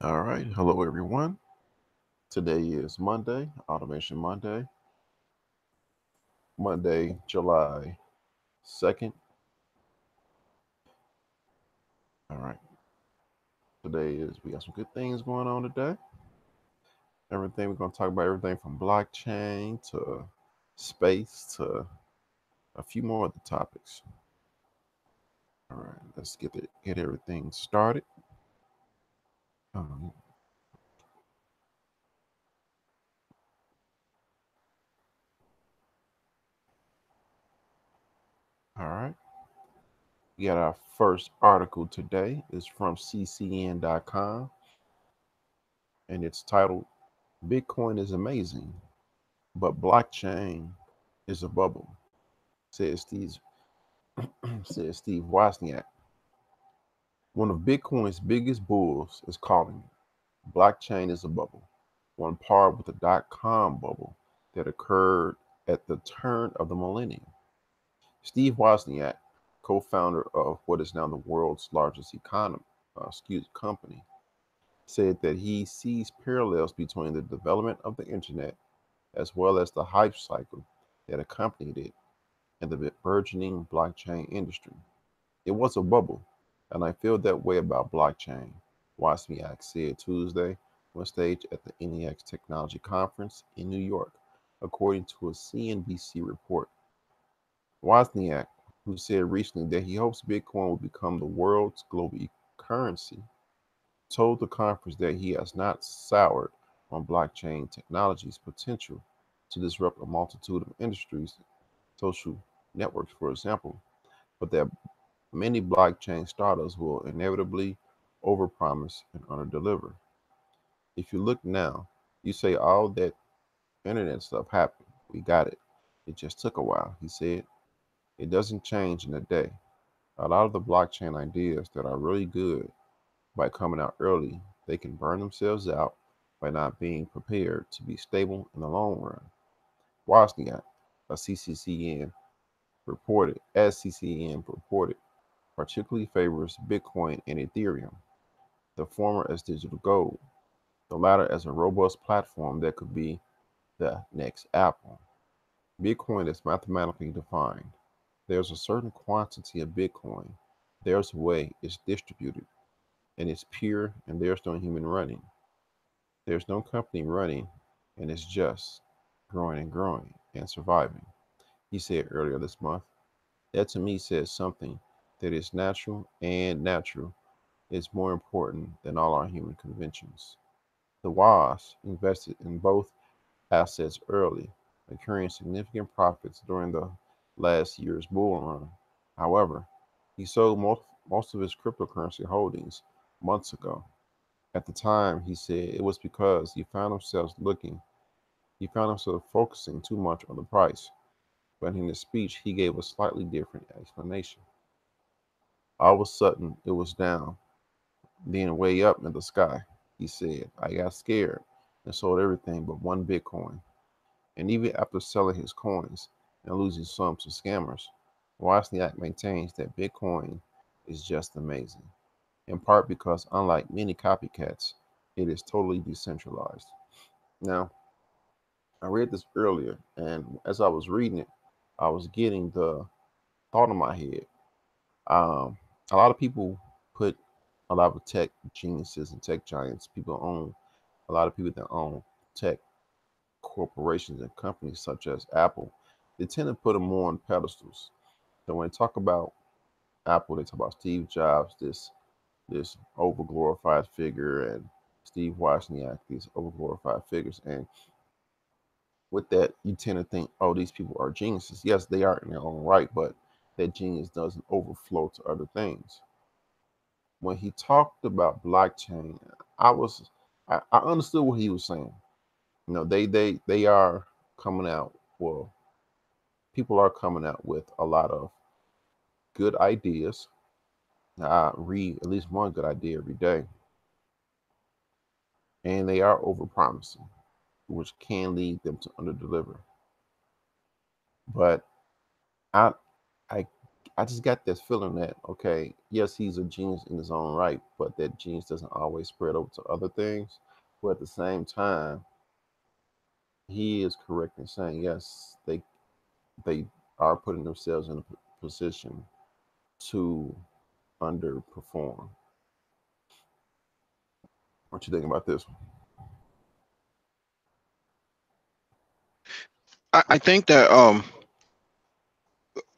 All right. Hello, everyone. Today is Monday, Automation Monday, July 2nd. All right. We got some good things going on today. We're going to talk about everything from blockchain to space to a few more other topics. All right. Let's get everything started. Um, all right. We got our first article today. It's from ccn.com and it's titled Bitcoin is Amazing, but blockchain is a bubble, says says Steve Wozniak. One of Bitcoin's biggest bulls is calling it. Blockchain is a bubble, on par with the dot-com bubble that occurred at the turn of the millennium. Steve Wozniak, co-founder of what is now the world's largest company, said that he sees parallels between the development of the internet as well as the hype cycle that accompanied it and the burgeoning blockchain industry. It was a bubble, and I feel that way about blockchain, Wozniak said Tuesday on stage at the NEX Technology Conference in New York, according to a CNBC report. Wozniak, who said recently that he hopes Bitcoin will become the world's global currency, told the conference that he has not soured on blockchain technology's potential to disrupt a multitude of industries, social networks, for example, but that many blockchain startups will inevitably overpromise and underdeliver. If you look now, you say all that internet stuff happened. We got it. It just took a while, he said. It doesn't change in a day. A lot of the blockchain ideas that are really good by coming out early, they can burn themselves out by not being prepared to be stable in the long run. Wozniak, a CCCN CCN reported, particularly favors Bitcoin and Ethereum, the former as digital gold, the latter as a robust platform that could be the next Apple. Bitcoin is mathematically defined. There's a certain quantity of Bitcoin. There's a way it's distributed, and it's pure, and there's no human running. There's no company running, and it's just growing and growing and surviving, he said earlier this month. That to me says something that is natural is more important than all our human conventions. The Woz invested in both assets early, accruing significant profits during the last year's bull run. However, he sold most of his cryptocurrency holdings months ago. At the time, he said it was because he found himself focusing too much on the price. But in his speech, he gave a slightly different explanation. All of a sudden, it was down, then way up in the sky. He said, I got scared and sold everything but one Bitcoin. And even after selling his coins and losing some to scammers, Wozniak maintains that Bitcoin is just amazing, in part because, unlike many copycats, it is totally decentralized. Now, I read this earlier, and as I was reading it, I was getting the thought in my head. Um, a lot of people put a lot of tech geniuses and tech giants, a lot of people that own tech corporations and companies such as Apple, they tend to put them more on pedestals. So when they talk about Apple, they talk about Steve Jobs, this overglorified figure, and Steve Wozniak, these overglorified figures. And with that, you tend to think, oh, these people are geniuses. Yes, they are in their own right, but that genius doesn't overflow to other things. When he talked about blockchain, I was I understood what he was saying. You know, they are coming out. Well, people are coming out with a lot of good ideas. I read at least one good idea every day, and they are overpromising, which can lead them to underdeliver. But I I I just got this feeling that, okay, yes, he's a genius in his own right, but that genius doesn't always spread over to other things. But at the same time, he is correct in saying yes, they are putting themselves in a position to underperform. What you think about this one? I think that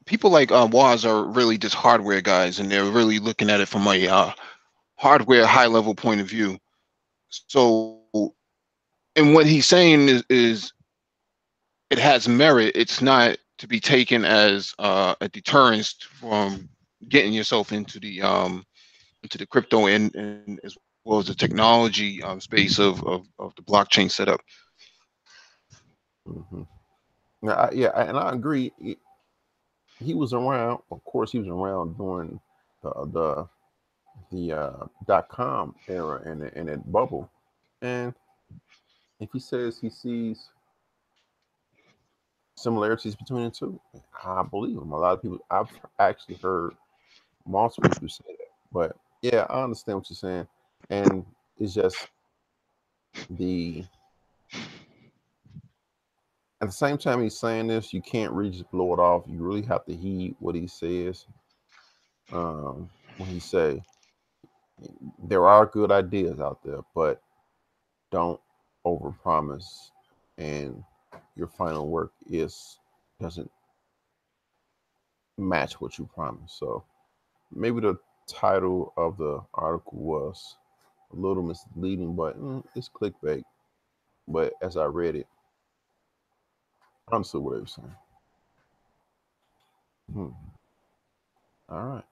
people like Waz are really just hardware guys, and they're really looking at it from a hardware high level point of view. So, and what he's saying is it has merit. It's not to be taken as a deterrence from getting yourself into the crypto and as well as the technology space of the blockchain setup. Hmm. Now, yeah, and I agree. He was around. Of course, he was around during the .com era and that bubble. And if he says he sees similarities between the two, I believe him. A lot of people, I've actually heard multiple people say that. But yeah, I understand what you're saying, and it's just the at the same time he's saying this, you can't really just blow it off. You really have to heed what he says. When he say there are good ideas out there, but don't overpromise, and your final work is doesn't match what you promised. So maybe the title of the article was a little misleading, but it's clickbait. But as I read it, I understood what they were saying. Hmm. All right,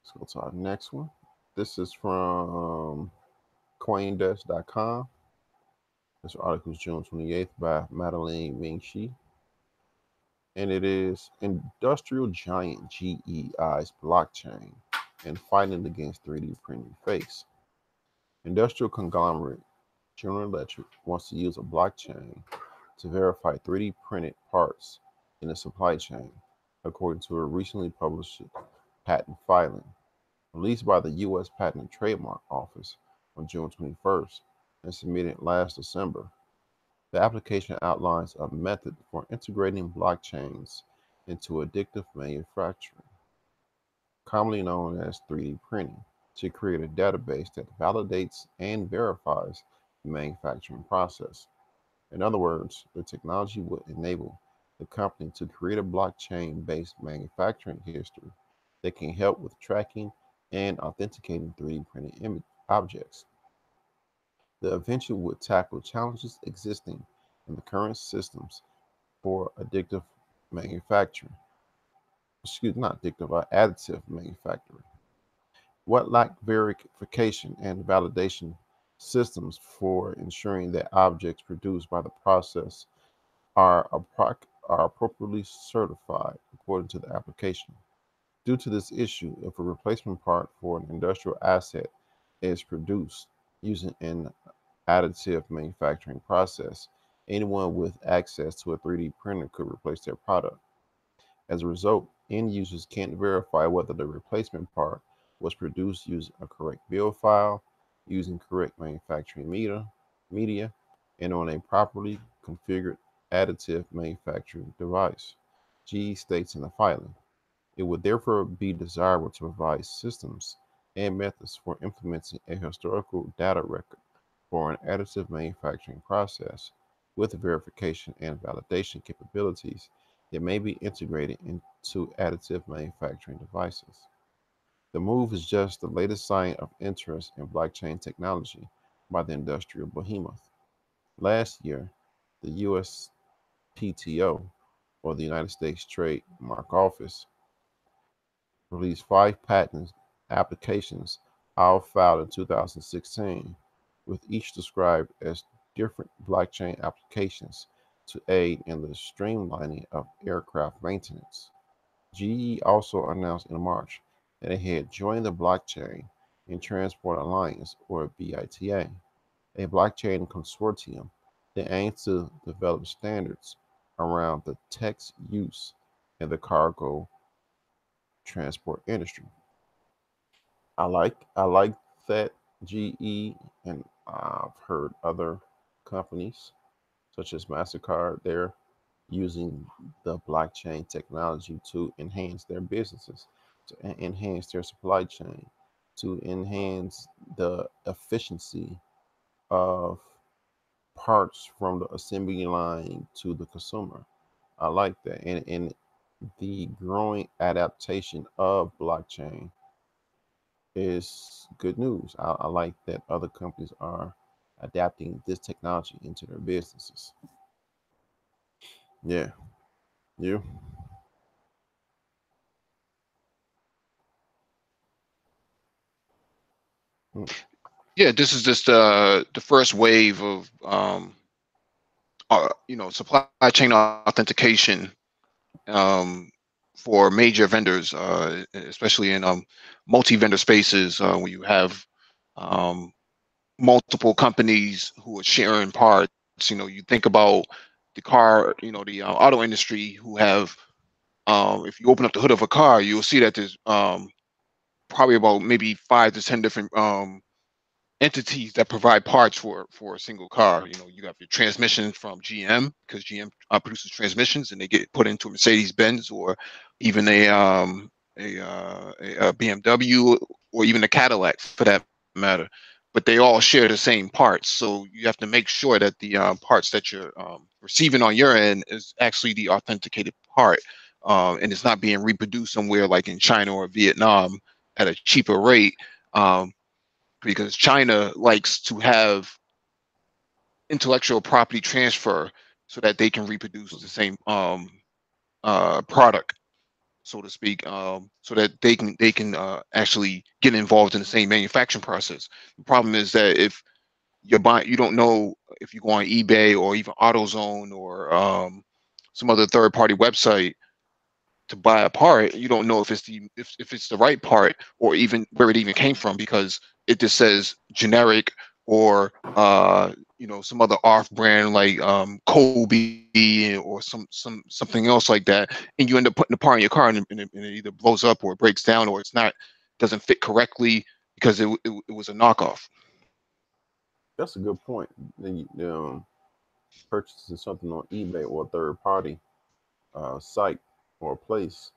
let's go to our next one. This is from CoinDesk.com. This article is June 28th by Madeline Ming-Shi. And it is industrial giant GEI's blockchain and fighting against 3D printing face. Industrial conglomerate General Electric wants to use a blockchain to verify 3D printed parts in the supply chain, according to a recently published patent filing released by the U.S. Patent and Trademark Office on June 21st and submitted last December. The application outlines a method for integrating blockchains into additive manufacturing, commonly known as 3D printing, to create a database that validates and verifies the manufacturing process. In other words, the technology would enable the company to create a blockchain based manufacturing history that can help with tracking and authenticating 3D printed objects. The invention would tackle challenges existing in the current systems for addictive manufacturing. Excuse me, not addictive, additive manufacturing. What lack verification and validation systems for ensuring that objects produced by the process are, are appropriately certified according to the application. Due to this issue, if a replacement part for an industrial asset is produced using an additive manufacturing process, anyone with access to a 3D printer could replace their product. As a result, end users can't verify whether the replacement part was produced using a correct build file, using correct manufacturing media, and on a properly configured additive manufacturing device. GE states in the filing. It would therefore be desirable to provide systems and methods for implementing a historical data record for an additive manufacturing process with verification and validation capabilities that may be integrated into additive manufacturing devices. The move is just the latest sign of interest in blockchain technology by the industrial behemoth. Last year, the USPTO, or the United States Trademark Office, released 5 patent applications, all filed in 2016, with each described as different blockchain applications to aid in the streamlining of aircraft maintenance. GE also announced in March that it had joined the Blockchain in Transport Alliance, or BITA, a blockchain consortium that aims to develop standards around the tech's use in the cargo transport industry. I like that GE, and I've heard other companies such as Mastercard, they're using the blockchain technology to enhance their businesses, to enhance their supply chain, to enhance the efficiency of parts from the assembly line to the consumer. I like that. And the growing adaptation of blockchain is good news. I like that other companies are adapting this technology into their businesses. Yeah. You? Mm. Yeah, this is just the first wave of supply chain authentication um, for major vendors, especially in multi-vendor spaces where you have um, multiple companies who are sharing parts. You think about the car, the auto industry who have, if you open up the hood of a car, you'll see that there's probably about maybe 5 to 10 different entities that provide parts for a single car. You got your transmissions from GM because GM produces transmissions and they get put into a Mercedes Benz or even a BMW or even a Cadillac for that matter. But they all share the same parts, so you have to make sure that the parts that you're receiving on your end is actually the authenticated part, and it's not being reproduced somewhere like in China or Vietnam at a cheaper rate. Because China likes to have intellectual property transfer so that they can reproduce the same product, so to speak, so that they can actually get involved in the same manufacturing process. The problem is that if you're buying, you don't know if you go on eBay or even AutoZone or some other third-party website to buy a part, you don't know if it's the right part or even where it even came from because it just says generic or some other off brand like Kobe or something else like that, and you end up putting the part in your car and it either blows up or it breaks down or it's not doesn't fit correctly because it was a knockoff. That's a good point. Then purchasing something on eBay or a third party site or place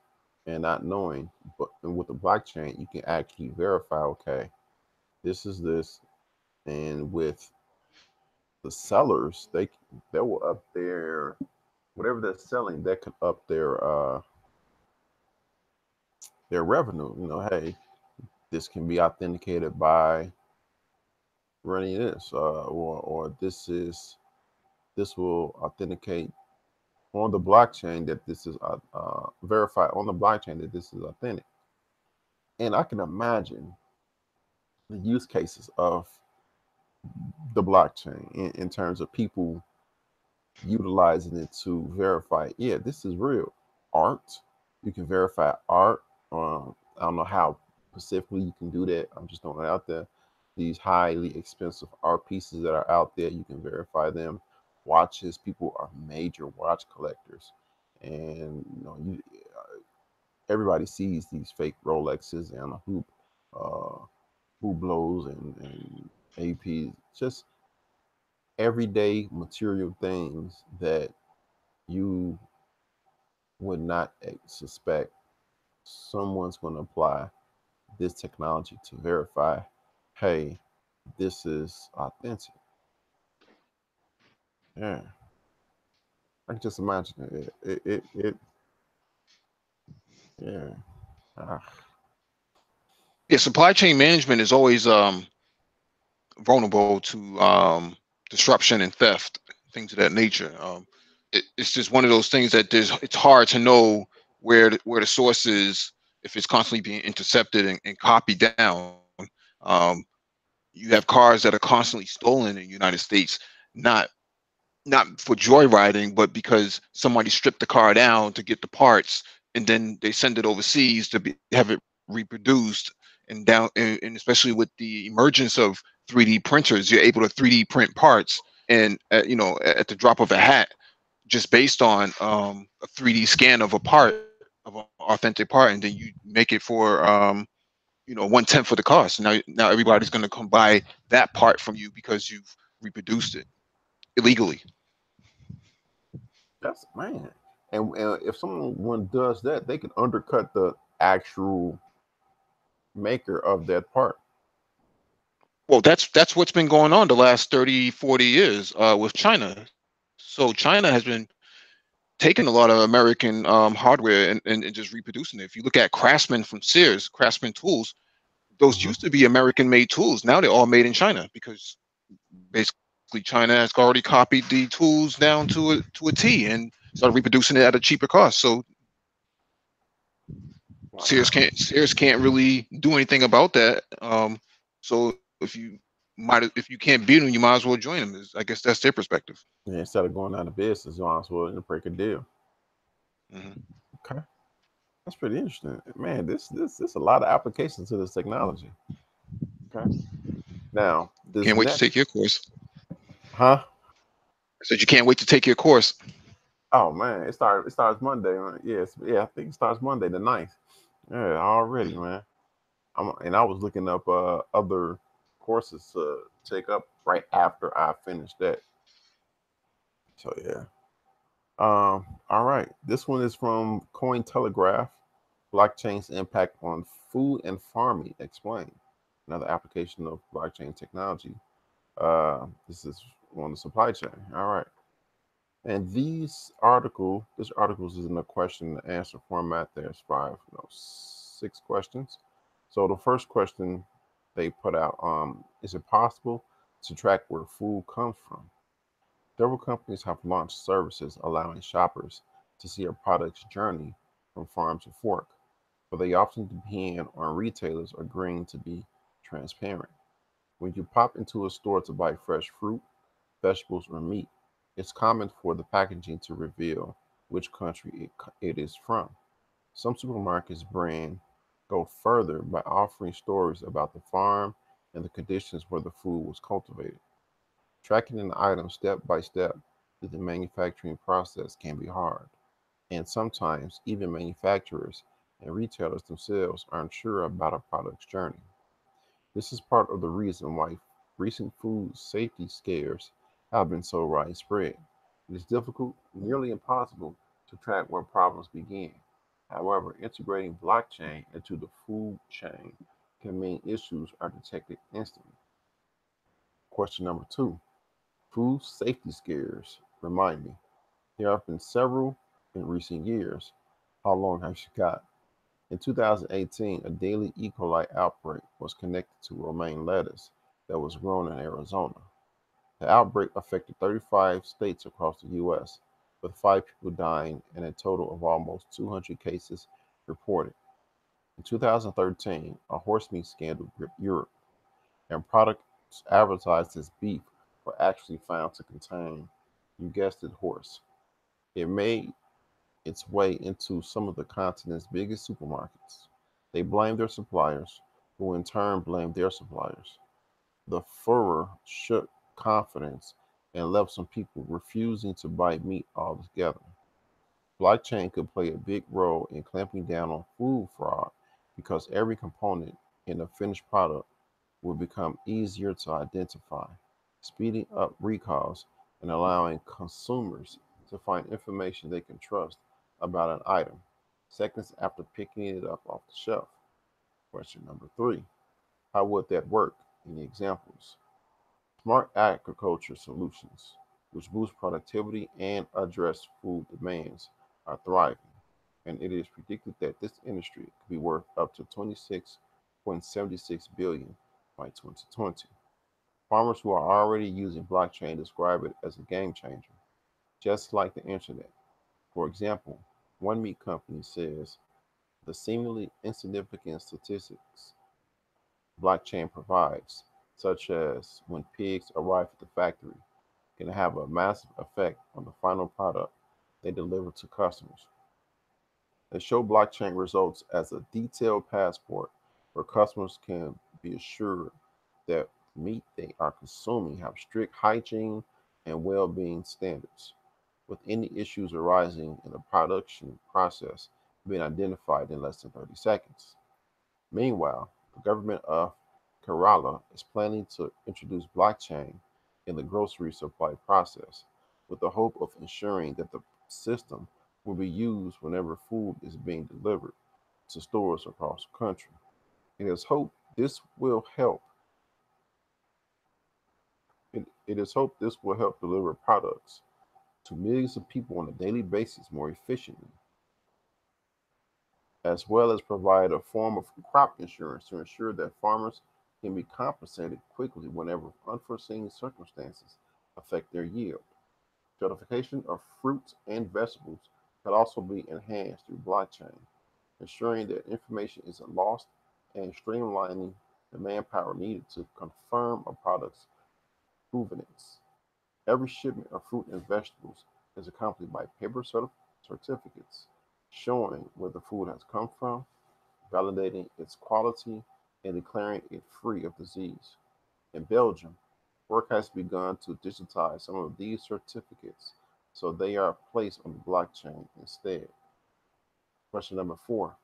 and not knowing, but with the blockchain, you can actually verify, okay, this is this. And with the sellers, they will up their whatever they're selling, that could up their revenue. Hey, this can be authenticated by running this, or this will authenticate on the blockchain that this is verified on the blockchain that this is authentic. And I can imagine the use cases of the blockchain in terms of people utilizing it to verify, yeah, this is real art. You can verify art. I don't know how specifically you can do that. I'm just throwing it out there. These highly expensive art pieces that are out there, you can verify them. Watches, people are major watch collectors, and everybody sees these fake Rolexes and uh, Hublots and APs, just everyday material things that you would not suspect someone's going to apply this technology to verify, hey, this is authentic. Yeah, I can just imagine it yeah. Ah, Yeah, supply chain management is always vulnerable to disruption and theft, things of that nature. It's just one of those things that it's hard to know where the source is if it's constantly being intercepted and copied down. Um, you have cars that are constantly stolen in the United States, not not for joyriding, but because somebody stripped the car down to get the parts, and then they send it overseas to have it reproduced. And especially with the emergence of 3D printers, you're able to 3D print parts, and at the drop of a hat, just based on a 3D scan of a part. of an authentic part, and then you make it for 1/10 of the cost. Now everybody's going to come buy that part from you because you've reproduced it illegally. That's man. And if someone does that, they can undercut the actual maker of that part. Well, that's what's been going on the last 30, 40 years with China. So China has been taking a lot of American hardware and just reproducing it. If you look at Craftsman from Sears, Craftsman tools, those Hmm. used to be American made tools. Now they're all made in China because basically China has already copied the tools down to a T and started reproducing it at a cheaper cost. So Wow. Sears can't really do anything about that. So if you can't beat them, you might as well join them. I guess that's their perspective. Yeah, instead of going out of business, you might as well break a deal. Hmm. Okay, that's pretty interesting, man. This a lot of applications to this technology. Okay, now this Can't wait to take your next, course. huh? I said you can't wait to take your course. Oh man, it starts Monday. Right? Yes, yeah, I think it starts Monday the 9th. Yeah, already, man. And I was looking up other courses to take up right after I finish that. So yeah. All right. This one is from Cointelegraph. Blockchain's impact on food and farming explained. Another application of blockchain technology. This is on the supply chain. All right. And this articles is in a question and answer format. There's five, no, 6 questions. So the first question they put out, is it possible to track where food comes from? Several companies have launched services allowing shoppers to see a product's journey from farm to fork, but they often depend on retailers agreeing to be transparent. When you pop into a store to buy fresh fruit, vegetables, or meat, it's common for the packaging to reveal which country it is from. Some supermarkets brand go further by offering stories about the farm and the conditions where the food was cultivated. Tracking an item step by step through the manufacturing process can be hard, and sometimes even manufacturers and retailers themselves aren't sure about a product's journey. This is part of the reason why recent food safety scares have been so widespread. It is difficult, nearly impossible, to track where problems begin. However, integrating blockchain into the food chain can mean issues are detected instantly. Question number two: food safety scares remind me. There have been several in recent years. How long have you got? In 2018, a daily E. coli outbreak was connected to romaine lettuce that was grown in Arizona. The outbreak affected 35 states across the U.S., with 5 people dying and a total of almost 200 cases reported. In 2013, a horse meat scandal gripped Europe, and products advertised as beef were actually found to contain, you guessed it, horse. It made its way into some of the continent's biggest supermarkets. They blamed their suppliers, who in turn blamed their suppliers. The furor shook confidence and left some people refusing to buy meat altogether. Blockchain could play a big role in clamping down on food fraud because every component in a finished product will become easier to identify, speeding up recalls and allowing consumers to find information they can trust about an item seconds after picking it up off the shelf. Question number three: how would that work? Any examples? Smart agriculture solutions, which boost productivity and address food demands, are thriving, and it is predicted that this industry could be worth up to 26.76 billion by 2020. Farmers who are already using blockchain describe it as a game changer, just like the internet. For example, one meat company says the seemingly insignificant statistics blockchain provides, such as when pigs arrive at the factory, can have a massive effect on the final product they deliver to customers. They show blockchain results as a detailed passport where customers can be assured that meat they are consuming have strict hygiene and well-being standards. With any issues arising in the production process, being identified in less than 30 seconds. Meanwhile, the government of Kerala is planning to introduce blockchain in the grocery supply process with the hope of ensuring that the system will be used whenever food is being delivered to stores across the country. It is hoped this will help it is hoped this will help deliver products to millions of people on a daily basis more efficiently, as well as provide a form of crop insurance to ensure that farmers can be compensated quickly whenever unforeseen circumstances affect their yield. Certification of fruits and vegetables could also be enhanced through blockchain, ensuring that information isn't lost and streamlining the manpower needed to confirm a product's provenance. Every shipment of fruit and vegetables is accompanied by paper certificates showing where the food has come from, validating its quality, and declaring it free of disease. In Belgium, work has begun to digitize some of these certificates so they are placed on the blockchain instead. Question number 4.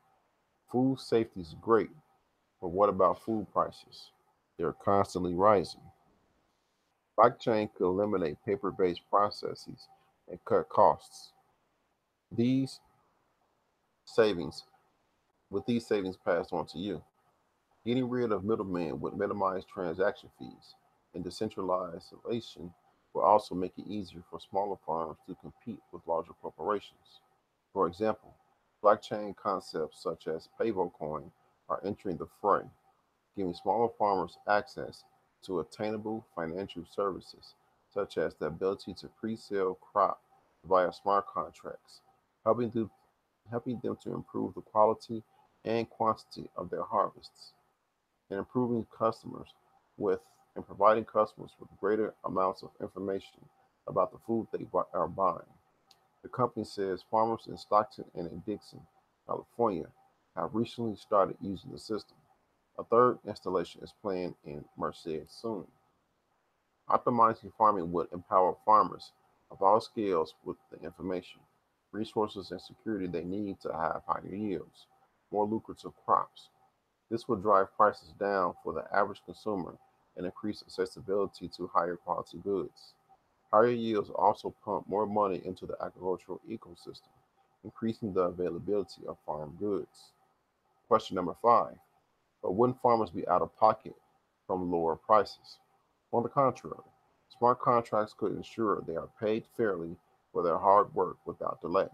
Food safety is great, but what about food prices? They're constantly rising. Blockchain could eliminate paper based processes and cut costs. These savings, with these savings passed on to you, getting rid of middlemen would minimize transaction fees, and decentralization will also make it easier for smaller farms to compete with larger corporations. For example, blockchain concepts such as Pavocoin are entering the fray, giving smaller farmers access to attainable financial services, such as the ability to pre-sale crop via smart contracts, helping to helping them to improve the quality and quantity of their harvests, and improving customers with and providing customers with greater amounts of information about the food they are buying. The company says farmers in Stockton and in Dixon, California, have recently started using the system. A third installation is planned in Merced soon. Optimizing farming would empower farmers of all scales with the information, resources, and security they need to have higher yields, more lucrative crops. This will drive prices down for the average consumer and increase accessibility to higher quality goods. Higher yields also pump more money into the agricultural ecosystem, increasing the availability of farm goods. Question number 5. But wouldn't farmers be out of pocket from lower prices? On the contrary, smart contracts could ensure they are paid fairly for their hard work without delay,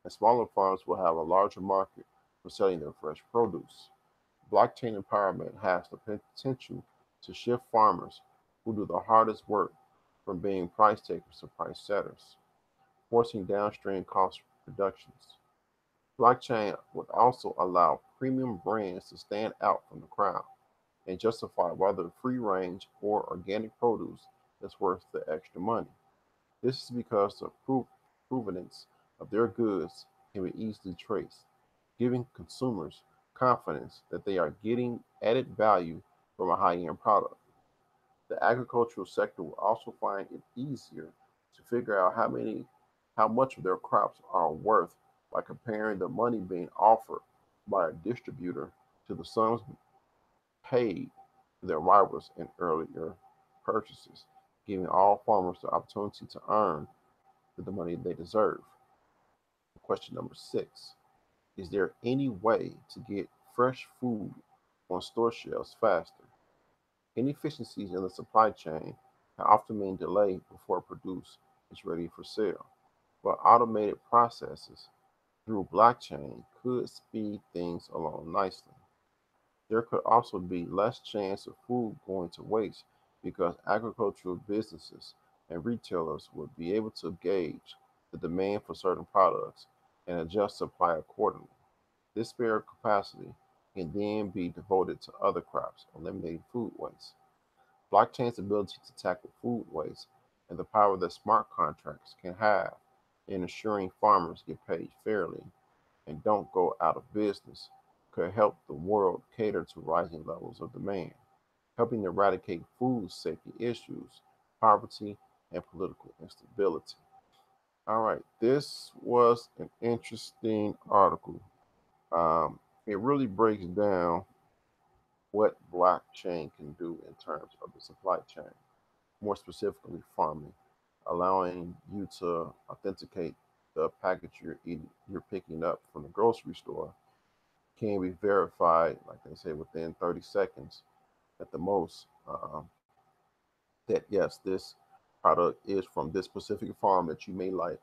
and smaller farms will have a larger market for selling their fresh produce. Blockchain empowerment has the potential to shift farmers who do the hardest work from being price takers to price setters, forcing downstream cost reductions. Blockchain would also allow premium brands to stand out from the crowd and justify whether free range or organic produce is worth the extra money. This is because the provenance of their goods can be easily traced, giving consumers confidence that they are getting added value from a high end product. The agricultural sector will also find it easier to figure out how much of their crops are worth by comparing the money being offered by a distributor to the sums paid to their rivals in earlier purchases, giving all farmers the opportunity to earn the money they deserve. Question number 6. Is there any way to get fresh food on store shelves faster? Inefficiencies in the supply chain can often mean delay before produce is ready for sale, but automated processes through blockchain could speed things along nicely. There could also be less chance of food going to waste because agricultural businesses and retailers would be able to gauge the demand for certain products and adjust supply accordingly. This spare capacity can then be devoted to other crops, eliminating food waste. Blockchain's ability to tackle food waste and the power that smart contracts can have in ensuring farmers get paid fairly and don't go out of business could help the world cater to rising levels of demand, helping eradicate food safety issues, poverty, and political instability. All right, this was an interesting article. It really breaks down what blockchain can do in terms of the supply chain, more specifically farming, allowing you to authenticate the package you're picking up from the grocery store can be verified, like they say, within 30 seconds at the most. That yes, this product is from this specific farm that you may like.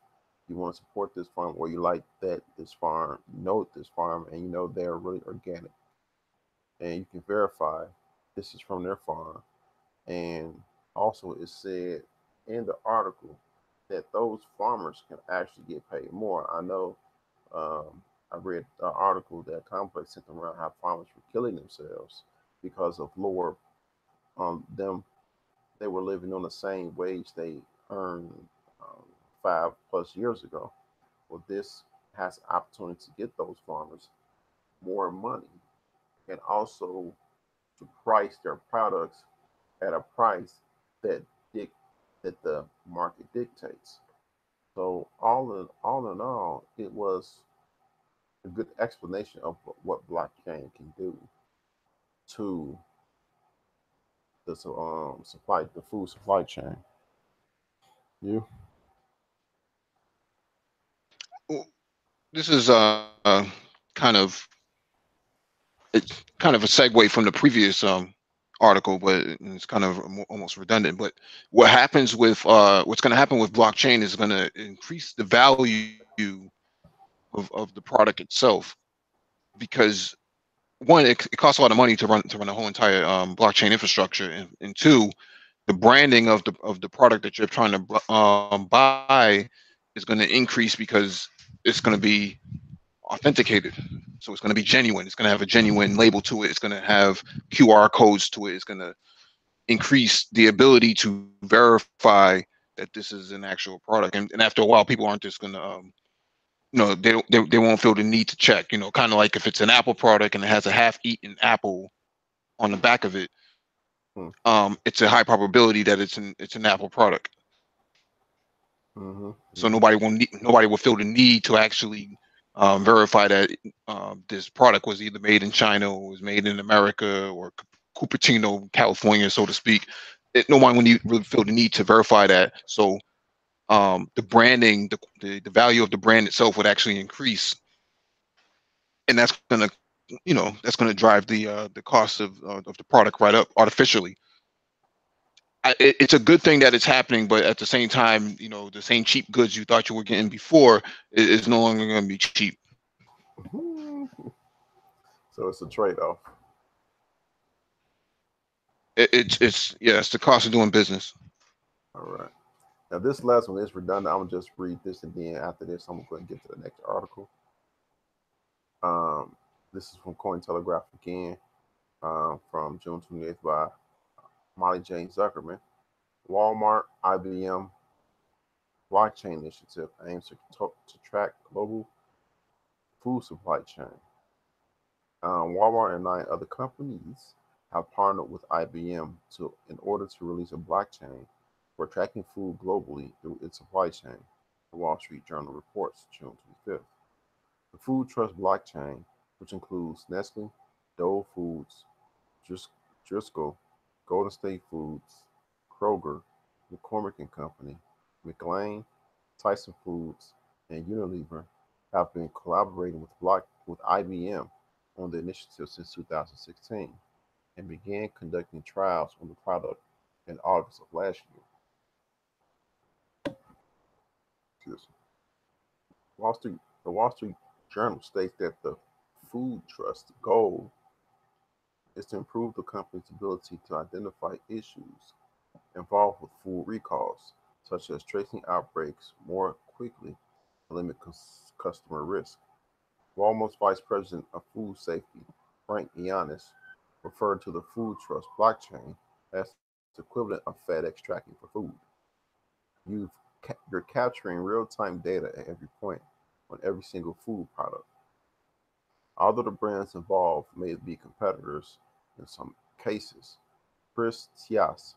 You want to support this farm, or you like that this farm, you know this farm, and you know they're really organic, and you can verify this is from their farm. And also, it said in the article that those farmers can actually get paid more. I know I read an article that Complex sent around how farmers were killing themselves because of lower them. They were living on the same wage they earned 5 plus years ago. Well, this has the opportunity to get those farmers more money and also to price their products at a price that dic- that the market dictates. So all in all, it was a good explanation of what blockchain can do to the food supply chain. You Well, this is kind of it's kind of a segue from the previous article, but it's kind of almost redundant. But what happens with what's going to happen with blockchain is going to increase the value of the product itself, because one, it costs a lot of money to run a whole entire blockchain infrastructure, and two, the branding of the product that you're trying to buy is going to increase because it's going to be authenticated. So it's going to be genuine. It's going to have a genuine label to it. It's going to have QR codes to it. It's going to increase the ability to verify that this is an actual product. And after a while, people aren't just going to, they won't feel the need to check. Kind of like if it's an Apple product and it has a half-eaten apple on the back of it, hmm, it's a high probability that it's an Apple product. hmm, So hmm, nobody will feel the need to actually verify that this product was either made in China or was made in America or Cupertino, California, so to speak. No one would really feel the need to verify that. So the branding, the value of the brand itself would actually increase, and that's gonna drive the cost of the product right up artificially. It's a good thing that it's happening, but at the same time, the same cheap goods you thought you were getting before is no longer going to be cheap. hmm. So it's a trade-off. It's the cost of doing business. All right. Now this last one is redundant. I'm gonna just read this, and then after this, I'm going to get to the next article. Um, this is from Cointelegraph again, from June 28th by Molly Jane Zuckerman. Walmart IBM blockchain initiative aims to track global food supply chain. Walmart and 9 other companies have partnered with IBM in order to release a blockchain for tracking food globally through its supply chain, the Wall Street Journal reports June 25th. The Food Trust blockchain, which includes Nestle, Dole Foods, Driscoll, Golden State Foods, Kroger, McCormick and Company, McLane, Tyson Foods, and Unilever, have been collaborating with IBM on the initiative since 2016 and began conducting trials on the product in August of last year. Wall Street, the Wall Street Journal states that the Food Trust goal is to improve the company's ability to identify issues involved with food recalls, such as tracing outbreaks more quickly to limit customer risk. Walmart's Vice President of Food Safety, Frank Ioannis, referred to the Food Trust blockchain as the equivalent of FedEx tracking for food. You're capturing real-time data at every point on every single food product. Although the brands involved may be competitors in some cases, Chris Tias,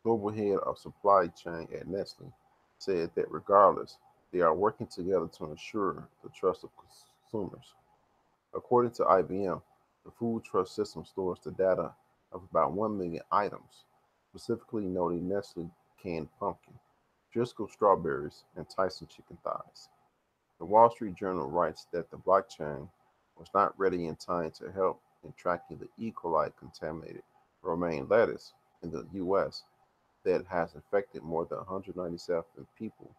global head of supply chain at Nestle, said that regardless, they are working together to ensure the trust of consumers. According to IBM, the Food Trust System stores the data of about 1 million items, specifically noting Nestle canned pumpkin, Driscoll strawberries, and Tyson chicken thighs. The Wall Street Journal writes that the blockchain was not ready in time to help in tracking the E. coli contaminated romaine lettuce in the U.S. that has infected more than 197 people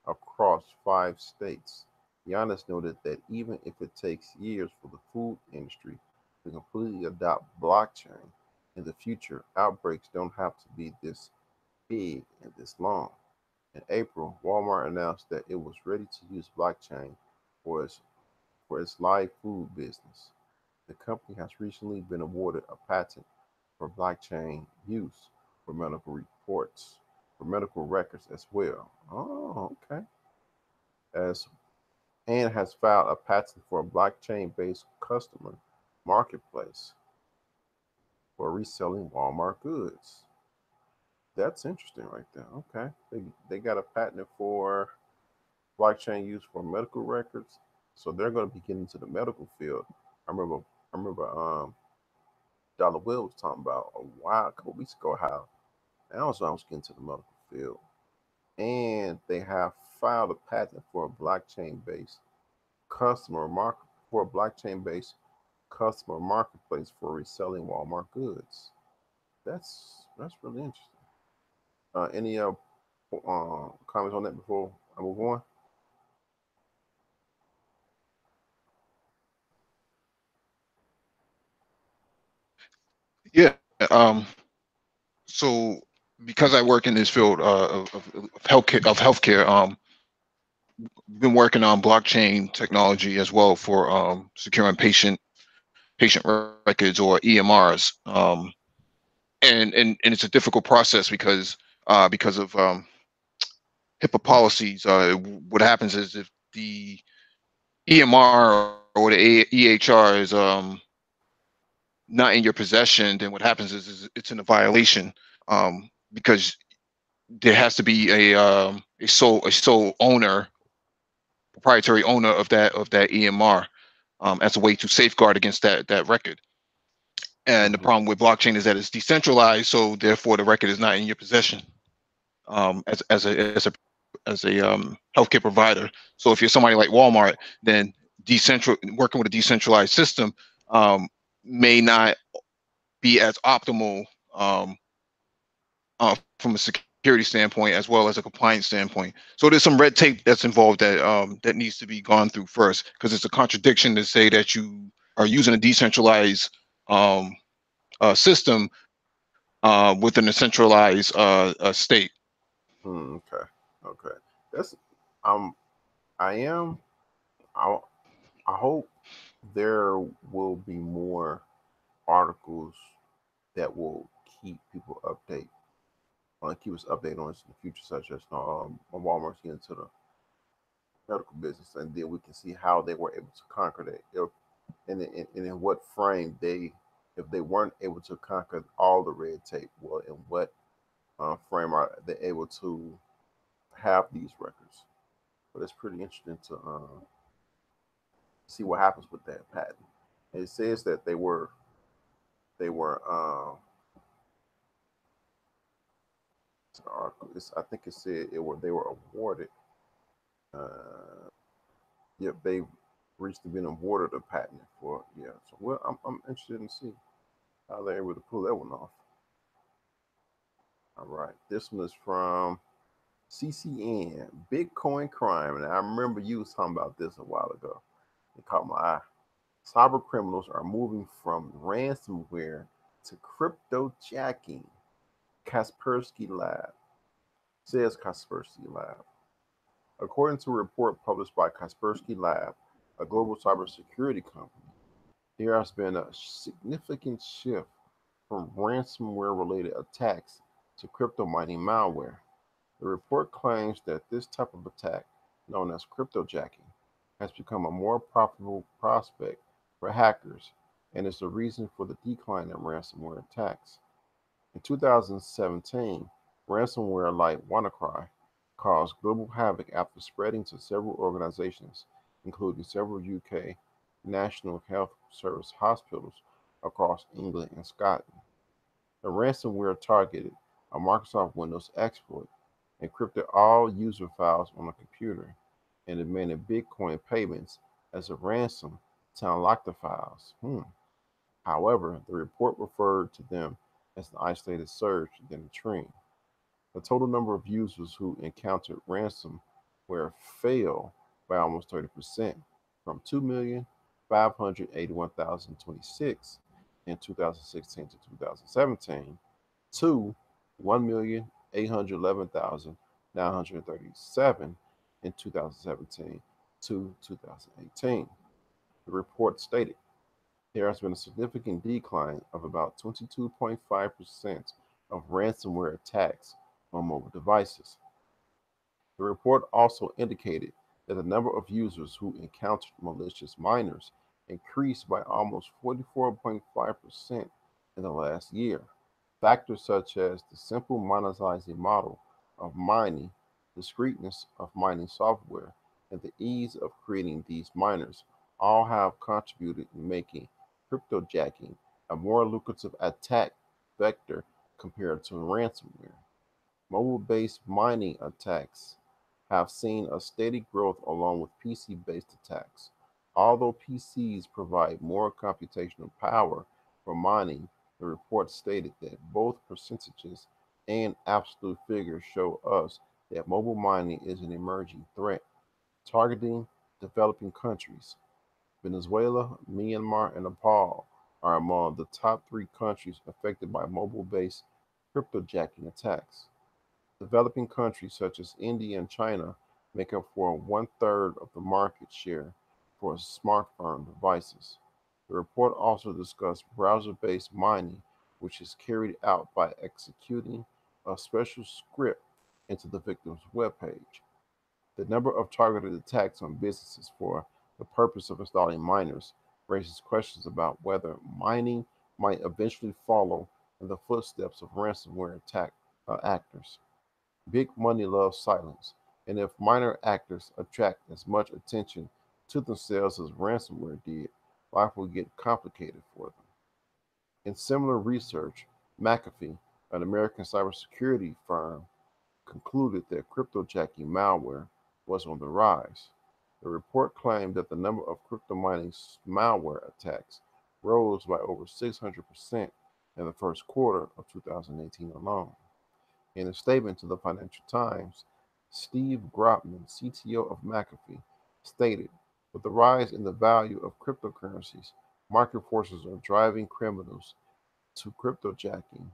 across 5 states. Giannis noted that even if it takes years for the food industry to completely adopt blockchain in the future, outbreaks don't have to be this big and this long. In April, Walmart announced that it was ready to use blockchain for its live food business. The company has recently been awarded a patent for blockchain use for medical reports, for medical records as well. Oh, okay. As and has filed a patent for a blockchain-based customer marketplace for reselling Walmart goods. That's interesting right there. Okay. They got a patent for blockchain use for medical records. So they're going to be getting into the medical field. I remember Dollar Will was talking about a while, a couple weeks ago, how Amazon was getting to the medical field, and they have filed a patent for a customer market blockchain-based customer marketplace for reselling Walmart goods. That's really interesting. Any comments on that before I move on? Yeah. So because I work in this field of healthcare, been working on blockchain technology as well for securing patient records or EMRs. And it's a difficult process because of HIPAA policies. What happens is if the EMR or the EHR is not in your possession, then what happens is it's in a violation, because there has to be a sole owner, proprietary owner of that EMR, as a way to safeguard against that record. And the Hmm. problem with blockchain is that it's decentralized, so therefore the record is not in your possession, as a healthcare provider. So if you're somebody like Walmart, then working with a decentralized system um, may not be as optimal, um, from a security standpoint as well as a compliance standpoint. So there's some red tape that's involved that needs to be gone through first, because it's a contradiction to say that you are using a decentralized um, system within a centralized state. Okay. Okay. That's um. I am. I I hope there will be more articles that will keep people update keep us updated on this in the future, such as Walmart's getting into the medical business, and then we can see how they were able to conquer that, and in what frame if they weren't able to conquer all the red tape, well, in what frame are they able to have these records? But it's pretty interesting to see what happens with that patent. And it says that they were I think it said they were awarded. Yep, they recently been awarded a patent for, yeah. So well, I'm interested in see how they're able to pull that one off. All right, this one is from CCN, Bitcoin crime, and I remember you was talking about this a while ago. It caught my eye. Cyber criminals are moving from ransomware to crypto jacking. Kaspersky Lab says Kaspersky Lab. According to a report published by Kaspersky Lab, a global cybersecurity company, there has been a significant shift from ransomware related attacks to crypto mining malware. The report claims that this type of attack, known as cryptojacking, has become a more profitable prospect for hackers and is the reason for the decline in ransomware attacks. In 2017, ransomware like WannaCry caused global havoc after spreading to several organizations, including several UK National Health Service hospitals across England and Scotland. The ransomware targeted a Microsoft Windows exploit, encrypted all user files on a computer, and demanded Bitcoin payments as a ransom to unlock the files. However, the report referred to them as an isolated surge than a trend. The total number of users who encountered ransomware fell by almost 30%, from 2,581,026 in 2016 to 2017 to 1,811,937 in 2017 to 2018. The report stated there has been a significant decline of about 22.5% of ransomware attacks on mobile devices. The report also indicated that the number of users who encountered malicious miners increased by almost 44.5% in the last year. Factors such as the simple monetizing model of mining, discreteness of mining software, and the ease of creating these miners all have contributed in making cryptojacking a more lucrative attack vector compared to ransomware. Mobile-based mining attacks have seen a steady growth along with PC-based attacks. Although PCs provide more computational power for mining, the report stated that both percentages and absolute figures show us that mobile mining is an emerging threat, targeting developing countries. Venezuela, Myanmar, and Nepal are among the top three countries affected by mobile-based cryptojacking attacks. Developing countries such as India and China make up for one-third of the market share for smartphone devices. The report also discussed browser-based mining, which is carried out by executing a special script into the victim's web page. The number of targeted attacks on businesses for the purpose of installing miners raises questions about whether mining might eventually follow in the footsteps of ransomware attack actors. Big money loves silence, and if minor actors attract as much attention to themselves as ransomware did, life will get complicated for them. In similar research, McAfee, an American cybersecurity firm, concluded that cryptojacking malware was on the rise. The report claimed that the number of crypto mining malware attacks rose by over 600% in the first quarter of 2018 alone. In a statement to the Financial Times, Steve Grotman, CTO of McAfee, stated, with the rise in the value of cryptocurrencies, market forces are driving criminals to cryptojacking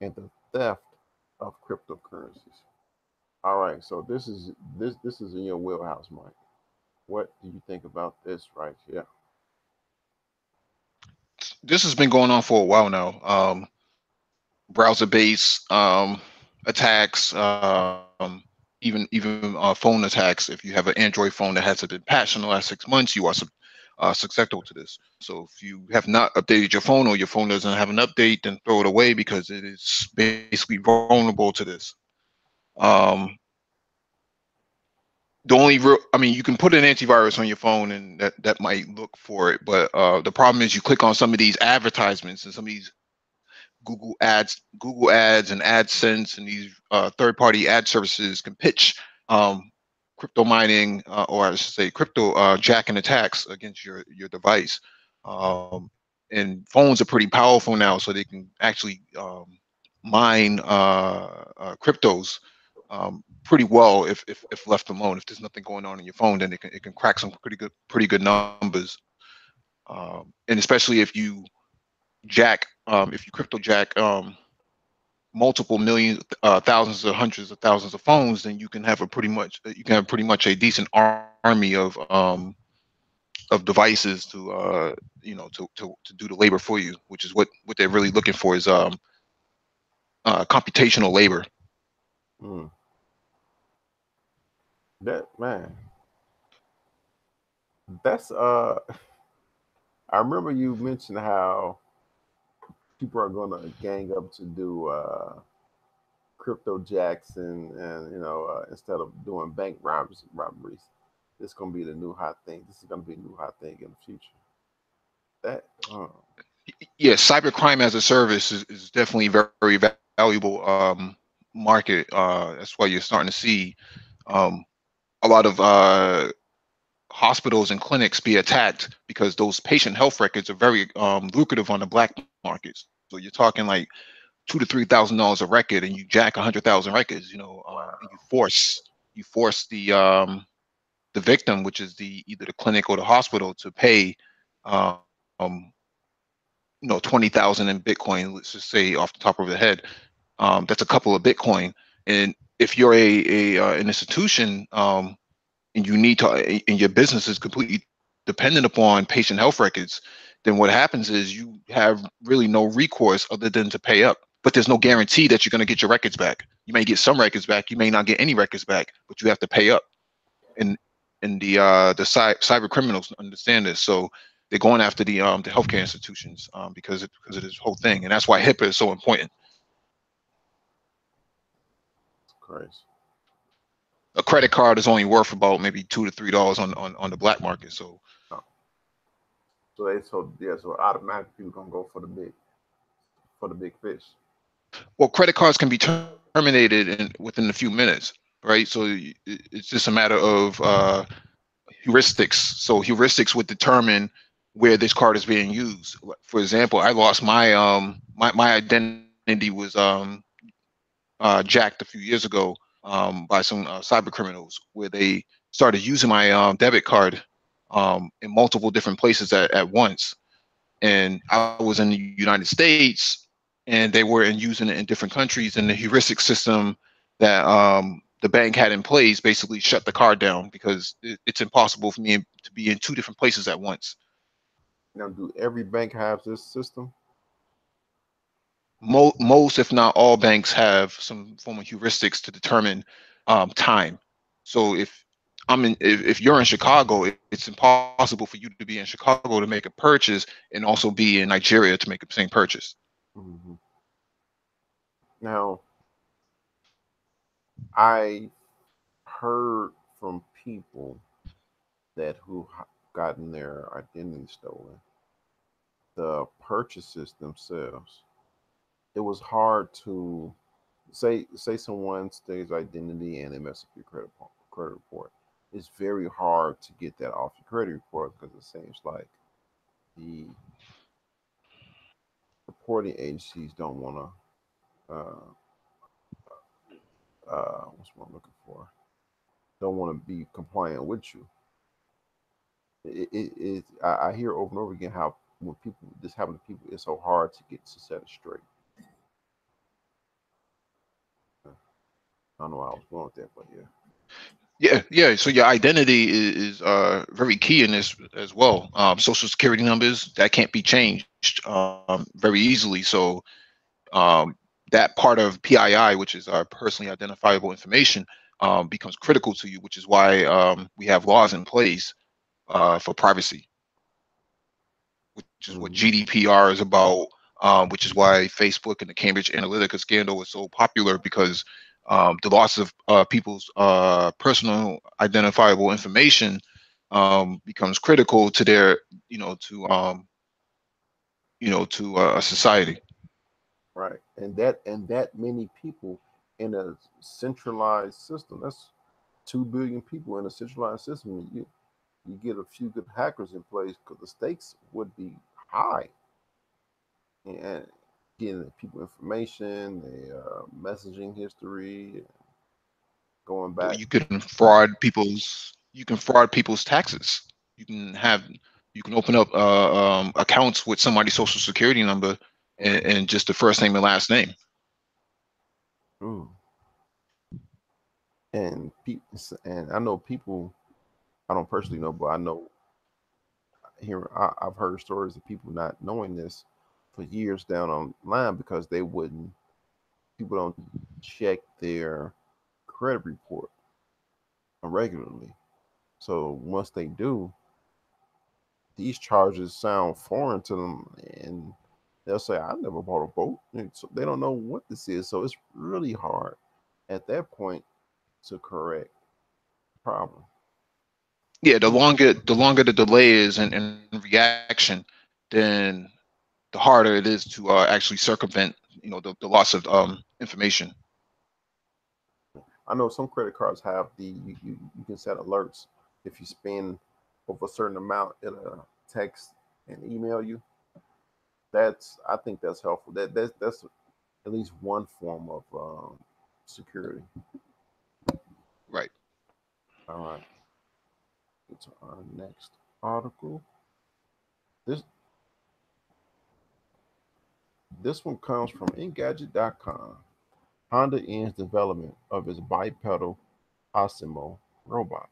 and the theft of cryptocurrencies. All right, so this is in your wheelhouse, Mike. What do you think about this right here? This has been going on for a while now. Browser-based attacks, even phone attacks. If you have an Android phone that hasn't been patched in the last 6 months, you are susceptible to this. So if you have not updated your phone, or your phone doesn't have an update, then throw it away, because it is basically vulnerable to this. Um, the only real, I mean, you can put an antivirus on your phone, and that might look for it, but the problem is you click on some of these advertisements and some of these Google Ads, and AdSense, and these third-party ad services can pitch um, crypto mining, or I should say, crypto jacking attacks against your device. And phones are pretty powerful now, so they can actually mine cryptos pretty well if left alone. If there's nothing going on in your phone, then it can crack some pretty good numbers. And especially if you crypto jack multiple millions, thousands or hundreds of thousands of phones, then you can have pretty much a decent army of devices to to do the labor for you, which is what they're really looking for, is computational labor. Mm, that man, that's I remember you mentioned how people are gonna gang up to do crypto jacks and instead of doing bank robberies, it's gonna be the new hot thing. This is gonna be a new hot thing in the future. That Yeah, cybercrime as a service is definitely very valuable market. That's why you're starting to see um, a lot of hospitals and clinics be attacked because those patient health records are very lucrative on the black market. So you're talking like $2,000 to $3,000 a record, and you jack 100,000 records. And you force the victim, which is the either the clinic or the hospital, to pay um, 20,000 in Bitcoin. Let's just say off the top of the head, that's a couple of Bitcoin. And if you're an institution, and you need to, and your business is completely dependent upon patient health records, then what happens is you have really no recourse other than to pay up. But there's no guarantee that you're going to get your records back. You may get some records back, you may not get any records back, but you have to pay up. And the cyber criminals understand this, so they're going after the healthcare institutions because of this whole thing, and that's why HIPAA is so important. crazy. A credit card is only worth about maybe $2 to $3 on the black market. So Oh. So automatically people gonna go for the big fish. well, credit cards can be terminated within a few minutes, right? So it's just a matter of heuristics. So heuristics would determine where this card is being used. For example, I lost my identity was jacked a few years ago by some cyber criminals, where they started using my debit card in multiple different places at once. And I was in the United States, and they were using it in different countries. And the heuristic system that the bank had in place basically shut the card down because it's impossible for me to be in two different places at once. Now, do every bank have this system? Most, if not all, banks have some form of heuristics to determine time. So if you're in Chicago, it's impossible for you to be in Chicago to make a purchase and also be in Nigeria to make the same purchase. Mm-hmm. Now, I heard from people that who gotten their identity stolen, the purchases themselves, it was hard to say someone steals identity and they mess up your credit report. It's very hard to get that off your credit report because it seems like the reporting agencies don't want to what's what I'm looking for, don't want to be compliant with you. I hear over and over again how when people this happen to people, it's so hard to get to set it straight. I don't know where I was going with that, but yeah. Yeah. So your identity is very key in this as well. Social security numbers that can't be changed very easily. So um, that part of PII, which is our personally identifiable information, becomes critical to you, which is why we have laws in place for privacy, which is what Mm-hmm. GDPR is about, which is why Facebook and the Cambridge Analytica scandal was so popular because the loss of people's personal identifiable information becomes critical to their, to society. Right, and that many people in a centralized system. That's 2 billion people in a centralized system. You get a few good hackers in place because the stakes would be high. And getting people information, the messaging history, going So back. you can fraud people's taxes. You can have you can open up accounts with somebody's social security number and just the first name and last name. Mm. And and I know people. I don't personally know, but I know I've heard stories of people not knowing this for years down online because they wouldn't. People don't check their credit report regularly. So once they do, these charges sound foreign to them, and they'll say, "I never bought a boat." And so they don't know what this is. So it's really hard at that point to correct the problem. Yeah, the longer the delay is in reaction, then the harder it is to actually circumvent, the loss of information. I know some credit cards have you can set alerts if you spend over a certain amount, it'll text and email you. I think that's helpful. That's at least one form of security. Right. All right. It's our next article. This this one comes from Engadget.com. Honda ends development of its bipedal Osimo robot.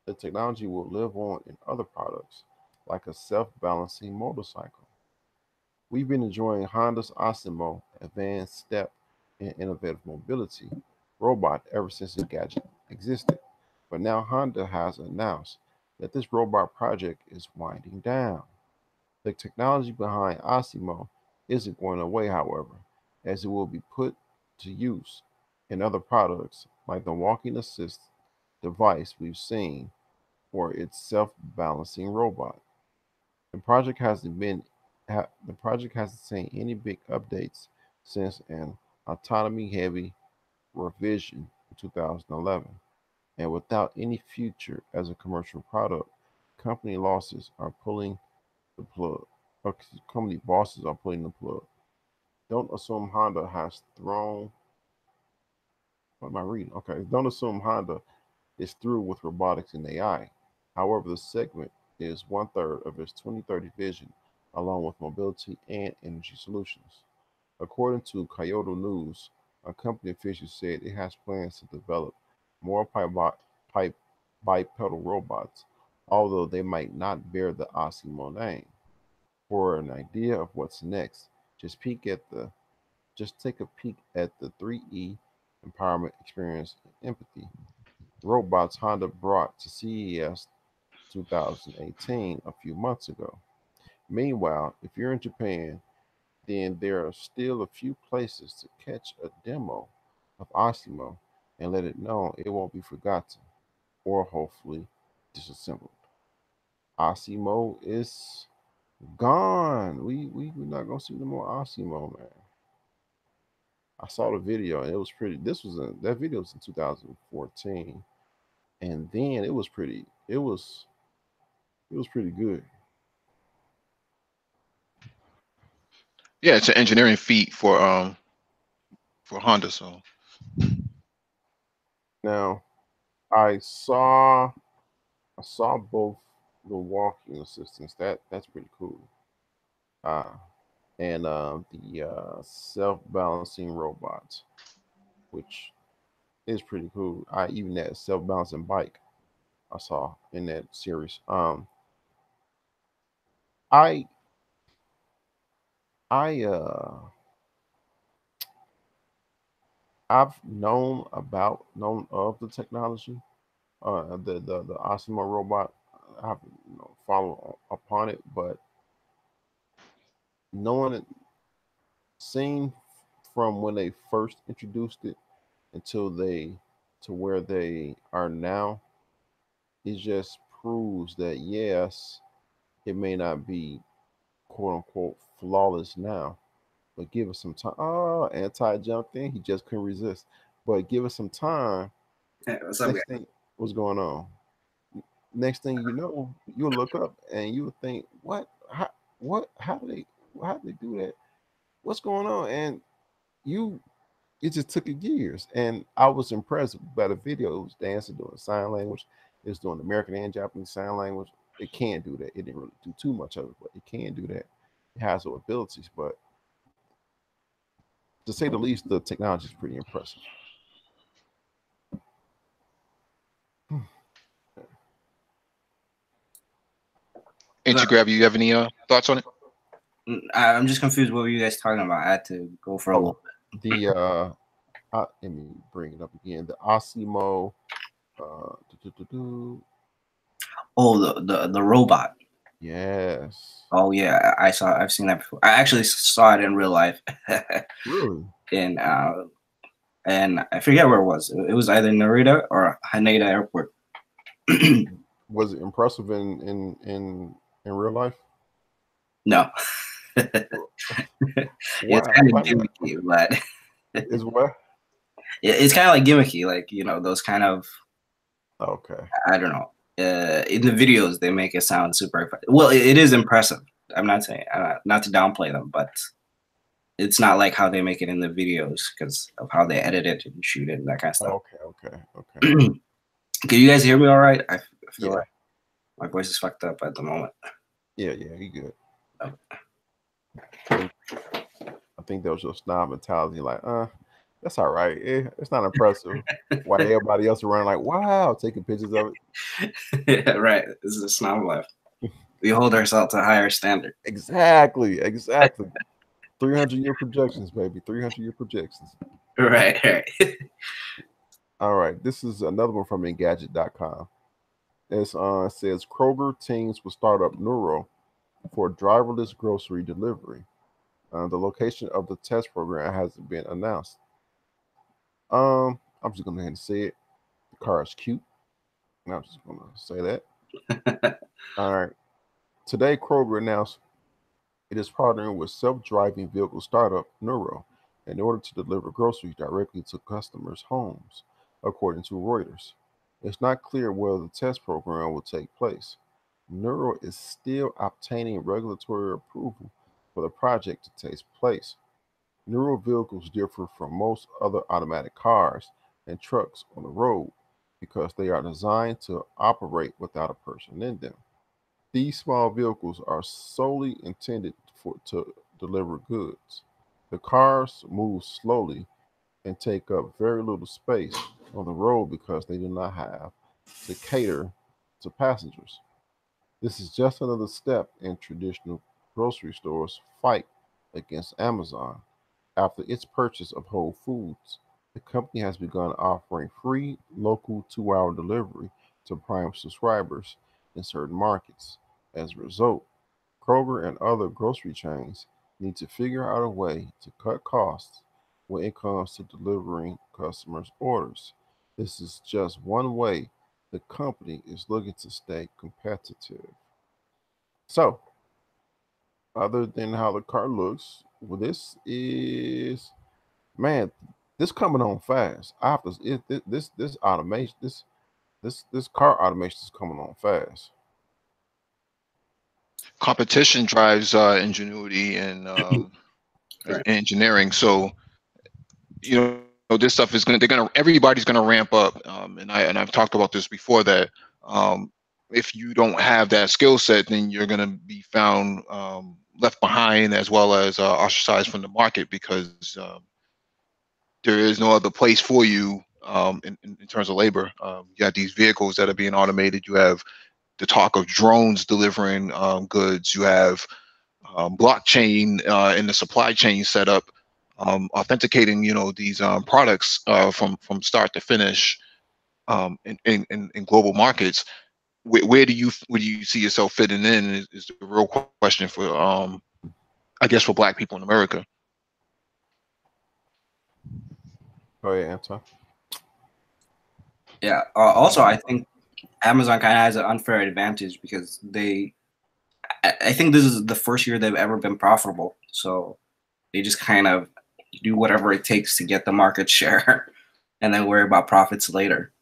The technology will live on in other products, like a self-balancing motorcycle. We've been enjoying Honda's Osimo advanced step in innovative mobility robot ever since the gadget existed. But now Honda has announced that this robot project is winding down. The technology behind Osimo isn't going away, however, as it will be put to use in other products like the walking assist device we've seen or its self-balancing robot. The project hasn't seen any big updates since an autonomy-heavy revision in 2011, and without any future as a commercial product, company losses are pulling the plug. Or company bosses are pulling the plug. Don't assume Honda has thrown. What am I reading? Okay, don't assume Honda is through with robotics and AI. However, the segment is one third of its 2030 vision, along with mobility and energy solutions. According to Kyoto News, a company official said it has plans to develop more pipe bipedal robots, although they might not bear the Osimo name. For an idea of what's next, just peek at the just take a peek at the 3E Empowerment Experience Empathy robots Honda brought to CES 2018 a few months ago. Meanwhile, if you're in Japan, then there are still a few places to catch a demo of Osimo and let it know it won't be forgotten or hopefully disassembled. Osimo is gone. We're not gonna see no more Osimo, man. I saw the video and it was pretty. That video was in 2014, and then it was pretty. It was pretty good. Yeah, it's an engineering feat for Honda. So Now I saw I saw both the walking assistants. That's pretty cool. Uh, and the self-balancing robots, which is pretty cool. I even that self-balancing bike I saw in that series. I I I've known of the technology, the Osmo robot. I've followed upon it, but knowing it, seen from when they first introduced it until they to where they are now, it just proves that yes, it may not be quote unquote flawless now, but give it some time. Oh, anti jumped in, he just couldn't resist. But give it some time. What's up, guys? Next thing, what's going on? Next thing you know, you'll look up and you'll think, what? What? How did they do that? What's going on? And you, it just took it years. And I was impressed by the video. It was dancing, doing sign language. It was doing American and Japanese sign language. It can do that. It didn't really do too much of it, but it can do that. It has those abilities. But to say the least, the technology is pretty impressive. Ain't you grab? You have any thoughts on it? I'm just confused. What were you guys talking about? I had to go for a little bit. The let me bring it up again. The Osimo. Oh, the robot. Yes. Oh yeah, I've seen that before. I actually saw it in real life. Really? And I forget where it was. It was either Narita or Haneda Airport. Was it impressive in real life? No. It's Wow. kind of Why not? gimmicky, but Is what? it's kind of like gimmicky, like those kind of, Okay. I don't know. In the videos, they make it sound super. Well, it is impressive. I'm not saying not to downplay them, but it's not like how they make it in the videos because of how they edit it and shoot it and that kind of stuff. Okay. Can you guys hear me all right? I feel Yeah. like my voice is fucked up at the moment. Yeah, you good. Okay. I think that was your snob mentality, like, that's all right. It's not impressive. While everybody else around like, wow, taking pictures of Yeah, right. This is a snob life. We hold ourselves to a higher standard. it. Exactly. 300-year projections, baby. 300-year projections. Right. All right. This is another one from Engadget.com. It says Kroger teams will start up Nuro for driverless grocery delivery. The location of the test program hasn't been announced. I'm just gonna go ahead and say it. The car is cute. And I'm just gonna say that. All right. Today, Kroger announced it is partnering with self-driving vehicle startup Nuro in order to deliver groceries directly to customers' homes, according to Reuters. It's not clear whether the test program will take place. Nuro is still obtaining regulatory approval for the project to take place. Nuro vehicles differ from most other automatic cars and trucks on the road because they are designed to operate without a person in them. These small vehicles are solely intended to deliver goods. The cars move slowly and take up very little space on the road because they do not have to cater to passengers. This is just another step in traditional grocery stores' fight against Amazon. After its purchase of Whole Foods, the company has begun offering free local 2-hour delivery to Prime subscribers in certain markets. As a result, Kroger and other grocery chains need to figure out a way to cut costs when it comes to delivering customers' orders. This is just one way the company is looking to stay competitive. So, other than how the car looks, well, this is, man, this coming on fast. I have to, this automation, this car automation is coming on fast. Competition drives ingenuity and Right. engineering. So this stuff is everybody's gonna ramp up. I've talked about this before that if you don't have that skill set, then you're gonna be found left behind as well as ostracized from the market because there is no other place for you in terms of labor. You got these vehicles that are being automated. You have the talk of drones delivering goods. You have blockchain in the supply chain setup, authenticating these products from start to finish in global markets. Where do you see yourself fitting in is the real question for I guess for Black people in America. Go ahead, Anton. Yeah. Also, I think Amazon kind of has an unfair advantage because I think this is the first year they've ever been profitable. So they just kind of do whatever it takes to get the market share and then worry about profits later.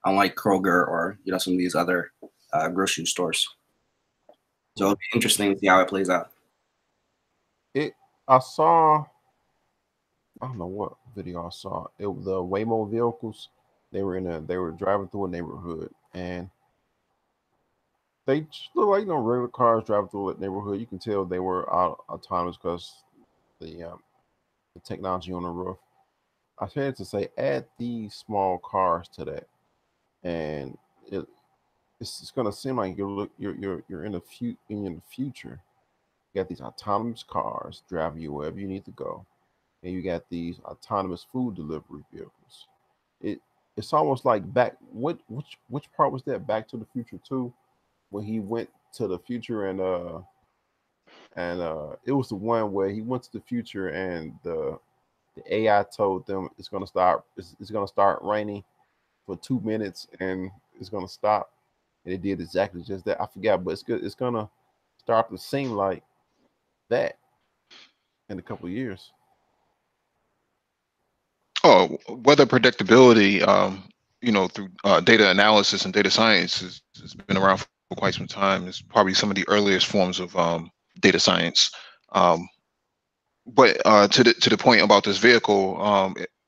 Unlike Kroger or some of these other grocery stores. So it'll be interesting to see how it plays out. I saw, I don't know what video I saw. It was the Waymo vehicles. They were driving through a neighborhood, and they just look like regular cars driving through a neighborhood. You can tell they were autonomous because the technology on the roof. I tended to say add these small cars to that, and it's gonna seem like you're in the future. You got these autonomous cars driving you wherever you need to go, and you got these autonomous food delivery vehicles. It it's almost like back. Which part was that? Back to the Future 2, when he went to the future and it was the one where he went to the future and the AI told them it's gonna start raining for 2 minutes and it's gonna stop, and it did exactly just that. I forgot, but it's good. It's gonna start to seem like that in a couple of years. Oh, weather predictability, through data analysis and data science has been around for quite some time. It's probably some of the earliest forms of data science. But to the point about this vehicle,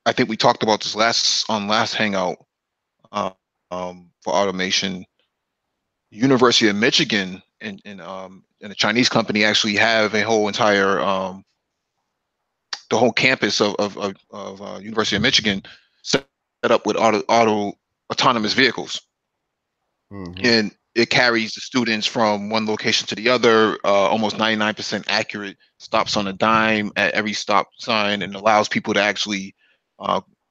I think we talked about this last Hangout for automation. University of Michigan and a Chinese company actually have a whole entire the whole campus of University of Michigan set up with autonomous vehicles, and it carries the students from one location to the other, almost 99% accurate, stops on a dime at every stop sign, and allows people to actually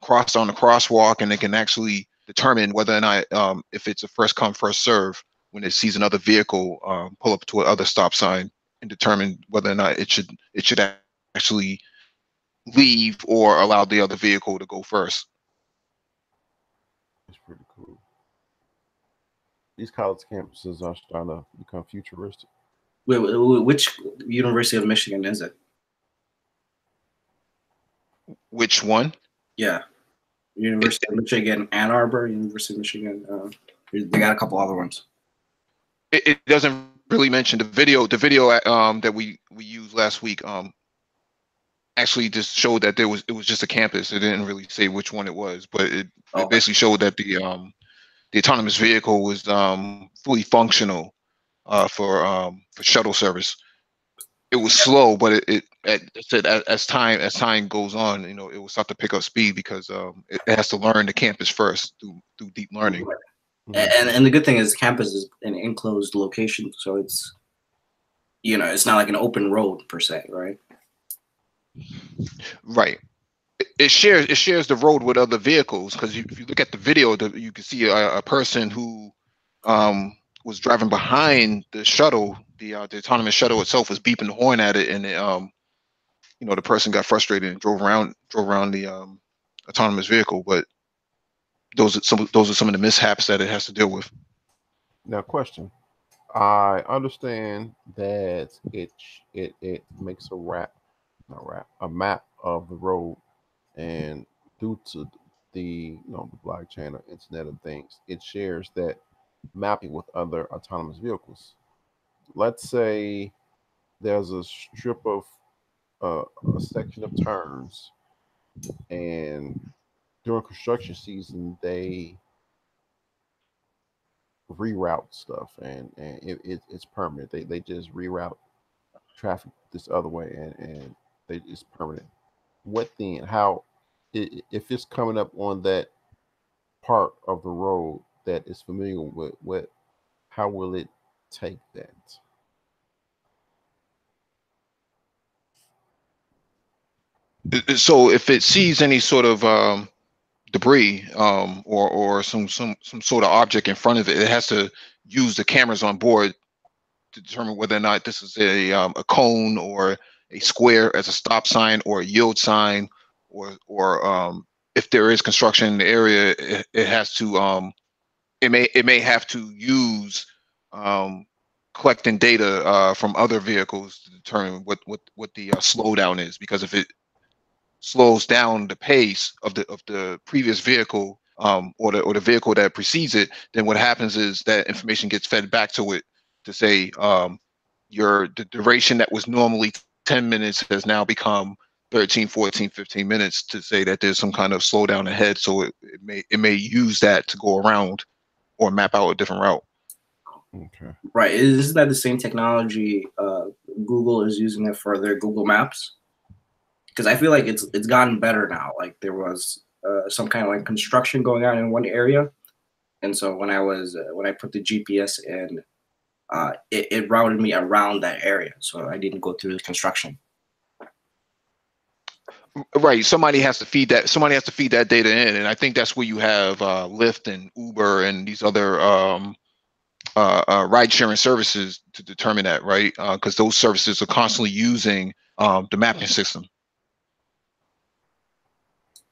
cross on the crosswalk, and they can actually determine whether or not if it's a first come first serve when it sees another vehicle pull up to another stop sign, and determine whether or not it should actually leave or allow the other vehicle to go first. It's pretty cool. These college campuses are starting to become futuristic. Wait, which University of Michigan is it? Which one? Yeah, University of Michigan, Ann Arbor, University of Michigan. They got a couple other ones. It doesn't really mention the video. The video that we used last week actually just showed that it was just a campus. It didn't really say which one it was, but it basically showed that the autonomous vehicle was fully functional for shuttle service. It was slow, but it said as time goes on, it will start to pick up speed because it has to learn the campus first through deep learning. And the good thing is campus is an enclosed location, so it's it's not like an open road per se, right? Right. It shares the road with other vehicles, because if you look at the video, you can see a person who was driving behind the shuttle. The autonomous shuttle itself was beeping the horn at it, and the person got frustrated and drove around the autonomous vehicle. But those are some of the mishaps that it has to deal with. Now, question: I understand that it makes a map of the road, and due to the the blockchain or Internet of Things, it shares that mapping with other autonomous vehicles. Let's say there's a strip of a section of turns, and during construction season they reroute stuff, and it's permanent. They just reroute traffic this other way, and it's permanent. What then? How, if it's coming up on that part of the road that is familiar with, how will it take that? So if it sees any sort of debris or some sort of object in front of it, it has to use the cameras on board to determine whether or not this is a cone or a square as a stop sign or a yield sign, or if there is construction in the area, it has to it may have to use collecting data from other vehicles to determine what the slowdown is, because if it slows down the pace of the previous vehicle or the vehicle that precedes it, then what happens is that information gets fed back to it to say the duration that was normally 10 minutes has now become 13, 14, 15 minutes, to say that there's some kind of slowdown ahead. So it may use that to go around or map out a different route. Okay. Right. Isn't that the same technology Google is using it for their Google Maps? Because I feel like it's gotten better now. Like there was some kind of like construction going on in one area, and so when I put the GPS in, it routed me around that area, so I didn't go through the construction. Right. Somebody has to feed that data in, and I think that's where you have Lyft and Uber and these other ride sharing services to determine that, right? Because those services are constantly using the mapping system.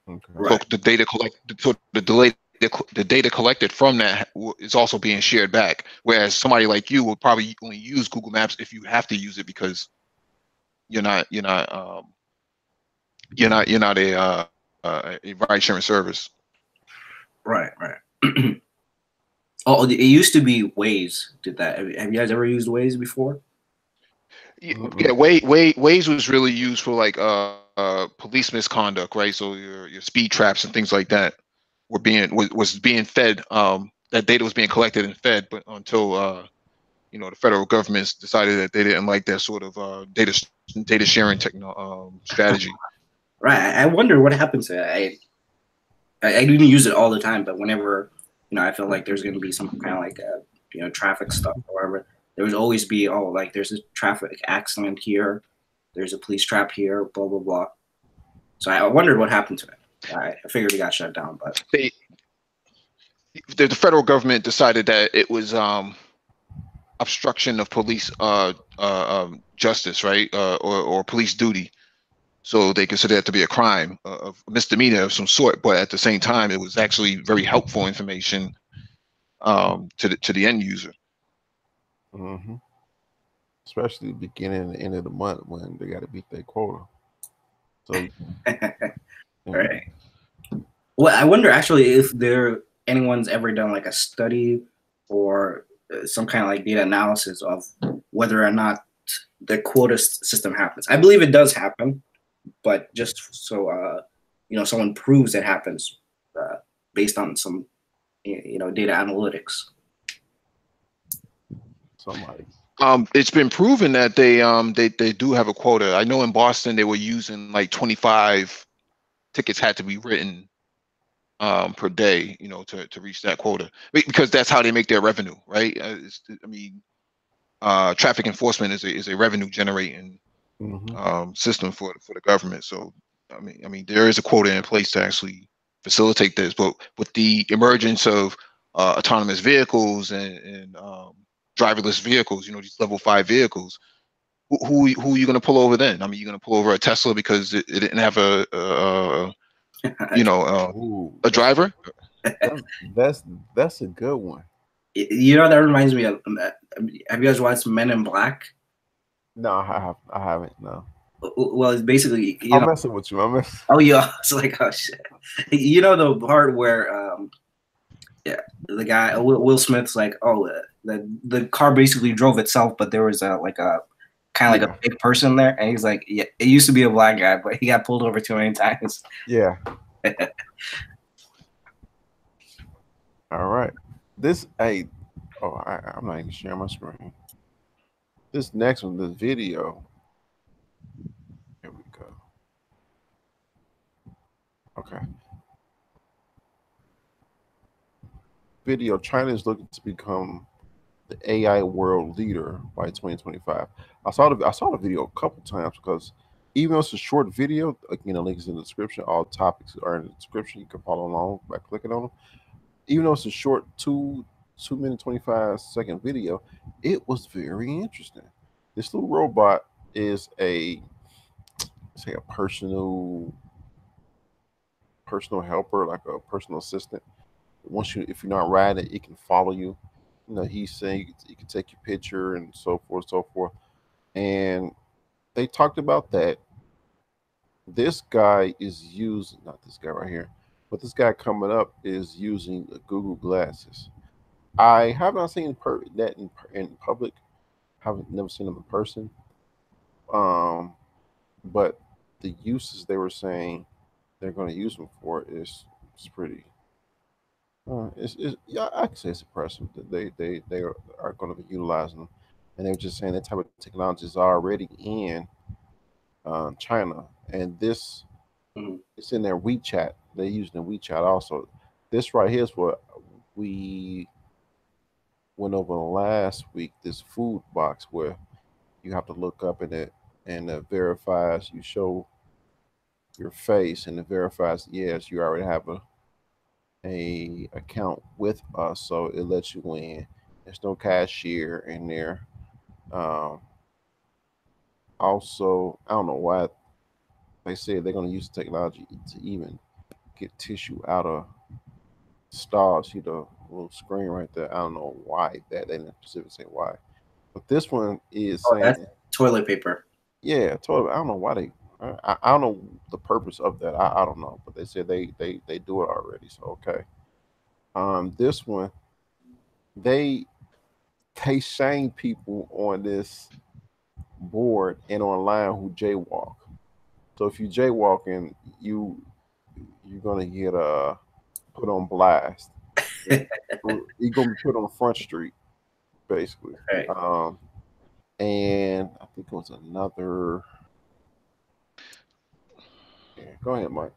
Okay. So the data the data collected from that is also being shared back. Whereas somebody like you will probably only use Google Maps if you have to use it because you're not a ride sharing service. Right. Oh, it used to be Waze did that. Have you guys ever used Waze before? Yeah, Waze was really used for like police misconduct, right? So your speed traps and things like that was being fed. That data was being collected and fed, but until the federal government decided that they didn't like that sort of data sharing strategy. Right. I wonder what happened to it. I didn't use it all the time, but whenever I feel like there's going to be some kind of like traffic stuff or whatever, there would always be like there's a traffic accident here, there's a police trap here, blah blah blah. So I wondered what happened to it. I figured it got shut down, but the federal government decided that it was obstruction of police justice, right, or police duty. So they consider that to be a crime, of misdemeanor of some sort. But at the same time, it was actually very helpful information to the end user. Mm-hmm. Especially the beginning and the end of the month when they got to beat their quota. So, right. Well, I wonder actually if anyone's ever done like a study or some kind of like data analysis of whether or not the quota system happens. I believe it does happen, but just so someone proves it happens based on some data analytics. Somebody. It's been proven that they do have a quota. I know in Boston they were using like 25 tickets had to be written per day, to reach that quota, because that's how they make their revenue, right? Traffic enforcement is a revenue generating system for the government. So I mean there is a quota in place to actually facilitate this, but with the emergence of autonomous vehicles and driverless vehicles, these level 5 vehicles, who are you going to pull over then? I mean, you're going to pull over a Tesla because it didn't have a driver? That's a good one. That reminds me of. Have you guys watched Men in Black? No, I haven't. No. Well, it's basically. I'm messing with you. Oh yeah, it's like, oh shit. The part where the guy Will Smith's like, oh, the car basically drove itself, but there was a kind of like a big person there, and he's like, yeah, it used to be a black guy, but he got pulled over too many times. Yeah. All right. I'm not even sharing my screen. This next one, this video. Here we go. Okay. Video: China is looking to become the AI world leader by 2025. I saw the video a couple times because even though it's a short video, links in the description. All topics are in the description. You can follow along by clicking on them. Even though it's a short 2-minute 25-second video, it was very interesting. This little robot is a personal helper, like a personal assistant. If you're not riding it can follow you. He's saying you can take your picture and so forth, and they talked about that. This guy is using, not this guy right here, but this guy coming up is using the Google glasses. I have not seen that in public. Haven't never seen them in person. But the uses they were saying they're going to use them for is pretty. Yeah, I can say it's impressive that they are going to be utilizing them, and they were just saying that type of technology is already in China, and this it's in their WeChat. They're using the WeChat also. This right here is what we went over last week. This food box where you have to look up in it, and it verifies. You show your face, and it verifies yes, you already have a account with us, so it lets you in. There's no cashier in there. Also, I don't know why they said they're going to use technology to even get tissue out of stall. See the little screen right there. I don't know why that. They didn't specifically say why, but this one is Oh, saying, that's toilet paper. yeah, totally. I don't know why they. I don't know the purpose of that. I don't know, but they said they do it already. So okay. This one they shame people on this board and online who jaywalk. So if you jaywalking, you're gonna get put on blast. You're gonna be put on Front Street, basically. Right. And I think it was another. Yeah, go ahead, Mike.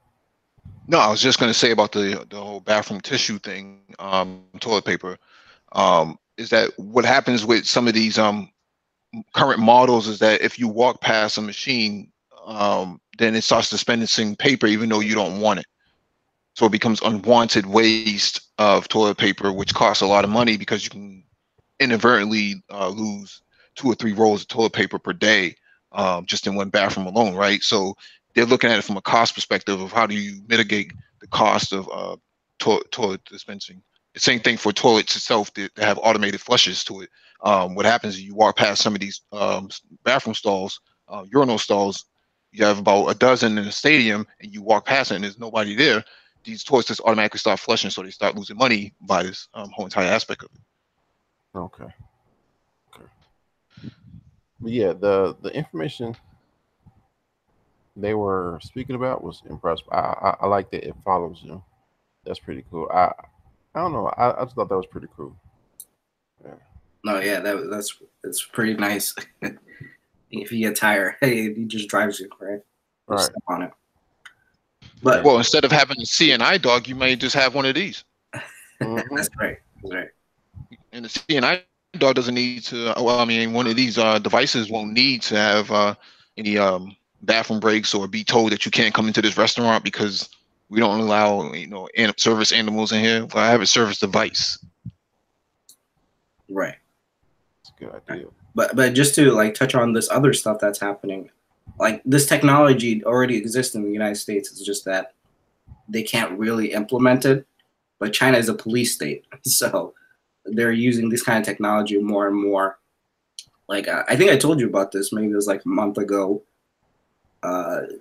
No, I was just gonna say about the whole bathroom tissue thing, toilet paper. Is that what happens with some of these current models is that if you walk past a machine, then it starts dispensing paper even though you don't want it. So it becomes unwanted waste of toilet paper, which costs a lot of money because you can inadvertently lose 2 or 3 rolls of toilet paper per day, just in one bathroom alone, right? So they're looking at it from a cost perspective of how do you mitigate the cost of toilet dispensing. The same thing for toilets itself that have automated flushes to it. What happens is you walk past some of these bathroom stalls, urinal stalls, you have about a dozen in a stadium and you walk past it and there's nobody there. These toilets just automatically start flushing, so they start losing money by this whole entire aspect of it. Okay. But yeah, the information they were speaking about was impressive. I like that it follows you. That's pretty cool. I don't know. I just thought that was pretty cool. Yeah. No, yeah, that's pretty nice. If you get tired, hey, he just drives you, right? Right. Step on it. But well, instead of having a CNI dog, you may just have one of these. Mhm. that's right. That's right. And the CNI dog doesn't need to. Well, I mean, one of these devices won't need to have any bathroom breaks or be told that you can't come into this restaurant because we don't allow service animals in here. Well, I have a service device. Right. It's a good idea. But just to like touch on this other stuff that's happening, like this technology already exists in the United States. It's just that they can't really implement it. But China is a police state, so they're using this kind of technology more and more. Like I think I told you about this. Maybe it was like a month ago.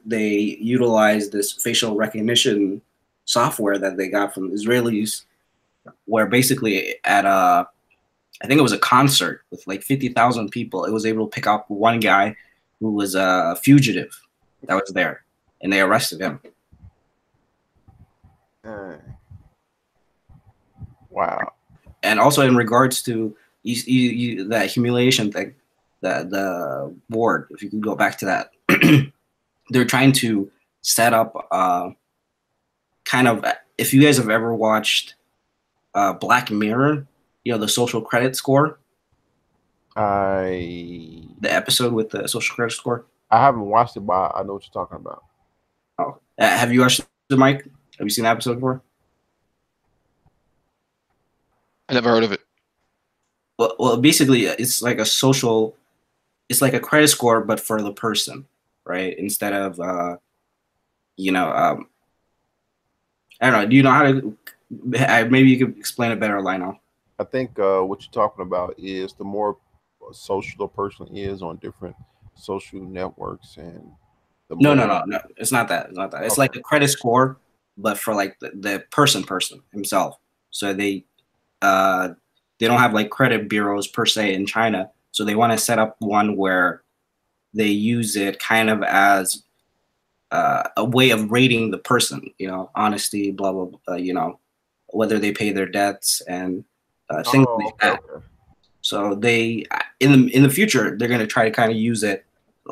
They utilized this facial recognition software that they got from Israelis, where basically at I think it was a concert with like 50,000 people. It was able to pick up one guy who was a fugitive that was there, and they arrested him. Wow. And also in regards to that humiliation thing, the board, if you could go back to that, they're trying to set up kind of, if you guys have ever watched Black Mirror, the social credit score, the episode with the social credit score. I haven't watched it, but I know what you're talking about. Oh, have you watched it, Mike? Have you seen the episode before? I never heard of it. Well, basically, it's like it's like a credit score, but for the person, right? Instead of, I don't know. Do you know how to? Maybe you could explain it better, Lionel. I think what you're talking about is the more social a person is on different social networks, and No. It's not that. It's not that. It's Okay. like a credit score, but for like the person himself. So they don't have like credit bureaus per se in China. So they want to set up one where they use it kind of as a way of rating the person, honesty, blah, blah, blah, whether they pay their debts and things like that. Okay. So they, in the future, they're going to try to kind of use it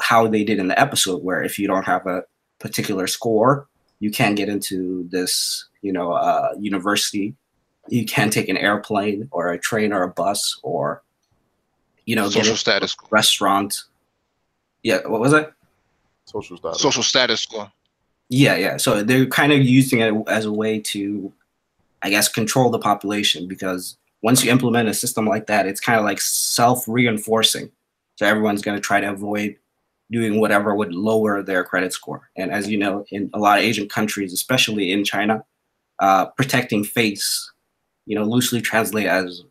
how they did in the episode, where if you don't have a particular score, you can't get into this, university. You can't take an airplane or a train or a bus or, Social status score. Restaurant. Yeah, what was it? Social status. Social status score. Yeah. So they're kind of using it as a way to, I guess, control the population, because once you implement a system like that, it's kind of like self-reinforcing. So everyone's going to try to avoid doing whatever would lower their credit score. And as you know, in a lot of Asian countries, especially in China, protecting face loosely translate as